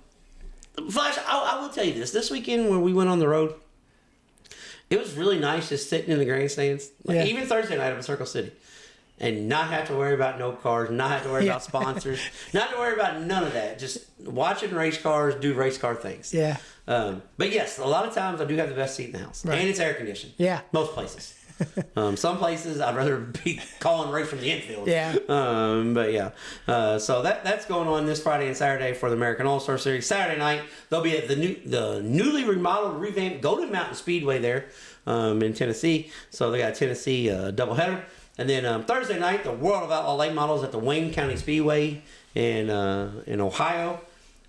Flash, I will tell you this. This weekend when we went on the road, it was really nice just sitting in the grandstands. Even Thursday night up in Circle City. And not have to worry about no cars, not have to worry about sponsors, not have to worry about none of that. Just watching race cars, do race car things. Yeah. But yes, a lot of times I do have the best seat in the house. Right. And it's air conditioned. Yeah. Most places. Some places I'd rather be calling race from the infield. Yeah. But yeah. So that's going on this Friday and Saturday for the American All-Star Series. Saturday night, they'll be at the newly remodeled, revamped Golden Mountain Speedway there in Tennessee. So they got a Tennessee doubleheader. And then Thursday night, the World of Outlaw Late Models at the Wayne County Speedway in Ohio.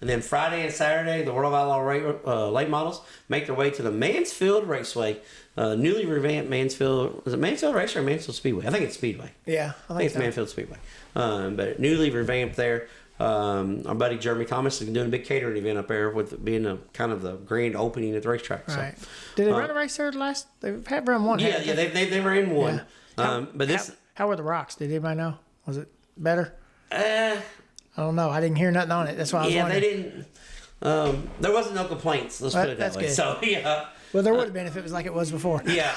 And then Friday and Saturday, the World of Outlaw Late Models make their way to the Mansfield Raceway, newly revamped Mansfield. Is it Mansfield Raceway or Mansfield Speedway? I think it's Speedway. Yeah, I think it's so. Mansfield Speedway. But newly revamped there. Our buddy Jeremy Thomas is doing a big catering event up there with being kind of the grand opening at the racetrack. Right. So, did they run a race there last? They've had run one. Yeah, they ran one. Yeah. But this. How were the rocks? Did anybody know? Was it better? I don't know. I didn't hear nothing on it. That's why I was wondering. They didn't. There wasn't no complaints. Let's put it that way. Good. So yeah. Well, there would have been if it was like it was before. Yeah.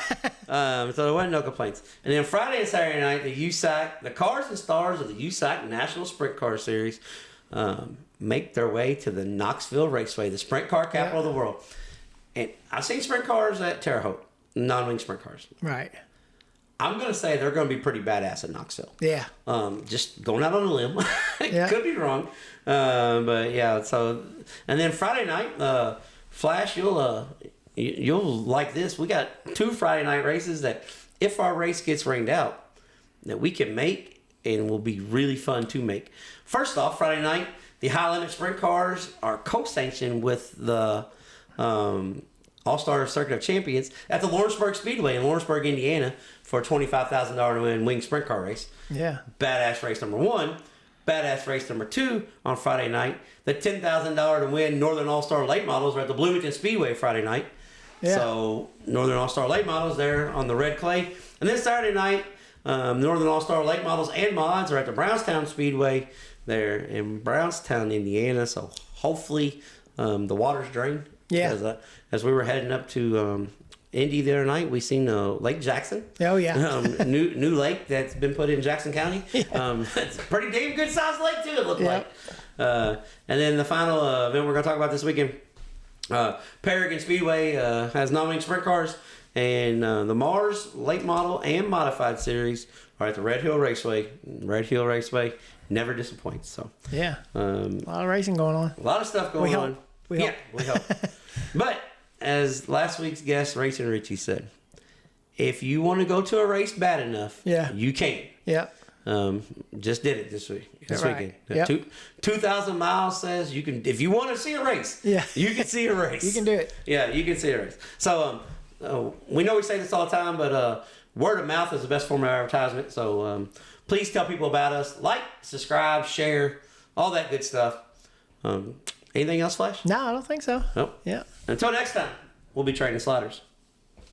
So there wasn't no complaints. And then Friday and Saturday night, the cars and stars of the USAC National Sprint Car Series make their way to the Knoxville Raceway, the sprint car capital of the world. And I've seen sprint cars at Terre Haute, non-wing sprint cars. Right. I'm going to say they're going to be pretty badass at Knoxville. Yeah. Just going out on a limb. Yeah. Could be wrong. But yeah, so, and then Friday night, Flash, you'll like this. We got 2 Friday night races that if our race gets rained out, that we can make and will be really fun to make. First off, Friday night, the high limit sprint cars are co-sanctioned with the All-Star Circuit of Champions at the Lawrenceburg Speedway in Lawrenceburg, Indiana for a $25,000 to win wing sprint car race. Yeah. Badass race number 1. Badass race number 2 on Friday night. The $10,000 to win Northern All-Star Late Models are at the Bloomington Speedway Friday night. Yeah. So Northern All-Star Late Models there on the red clay. And then Saturday night, Northern All-Star Late Models and mods are at the Brownstown Speedway there in Brownstown, Indiana. So hopefully the water's drained. Yeah. As we were heading up to Indy the other night, we seen Lake Jackson. Oh, yeah. New lake that's been put in Jackson County. Yeah. It's a pretty damn good sized lake too, it looked Yep. like. And then the final event we're going to talk about this weekend, Paragon Speedway has nominating sprint cars, and the Mars Late Model and Modified Series are at the Red Hill Raceway. Red Hill Raceway never disappoints. So Yeah. A lot of racing going on. a lot of stuff going on. We hope. We hope. But as last week's guest, Racing Richie, said, if you want to go to a race bad enough, Yeah. you can. Yeah. Just did it this Right. weekend. Yep. 2,000 miles says you can, if you want to see a race, Yeah. you can see a race. You can do it. Yeah, you can see a race. So we know we say this all the time, but word of mouth is the best form of advertisement. So please tell people about us. Like, subscribe, share, all that good stuff. Anything else, Flash? No, I don't think so. Nope. Yeah. Until next time, we'll be training sliders.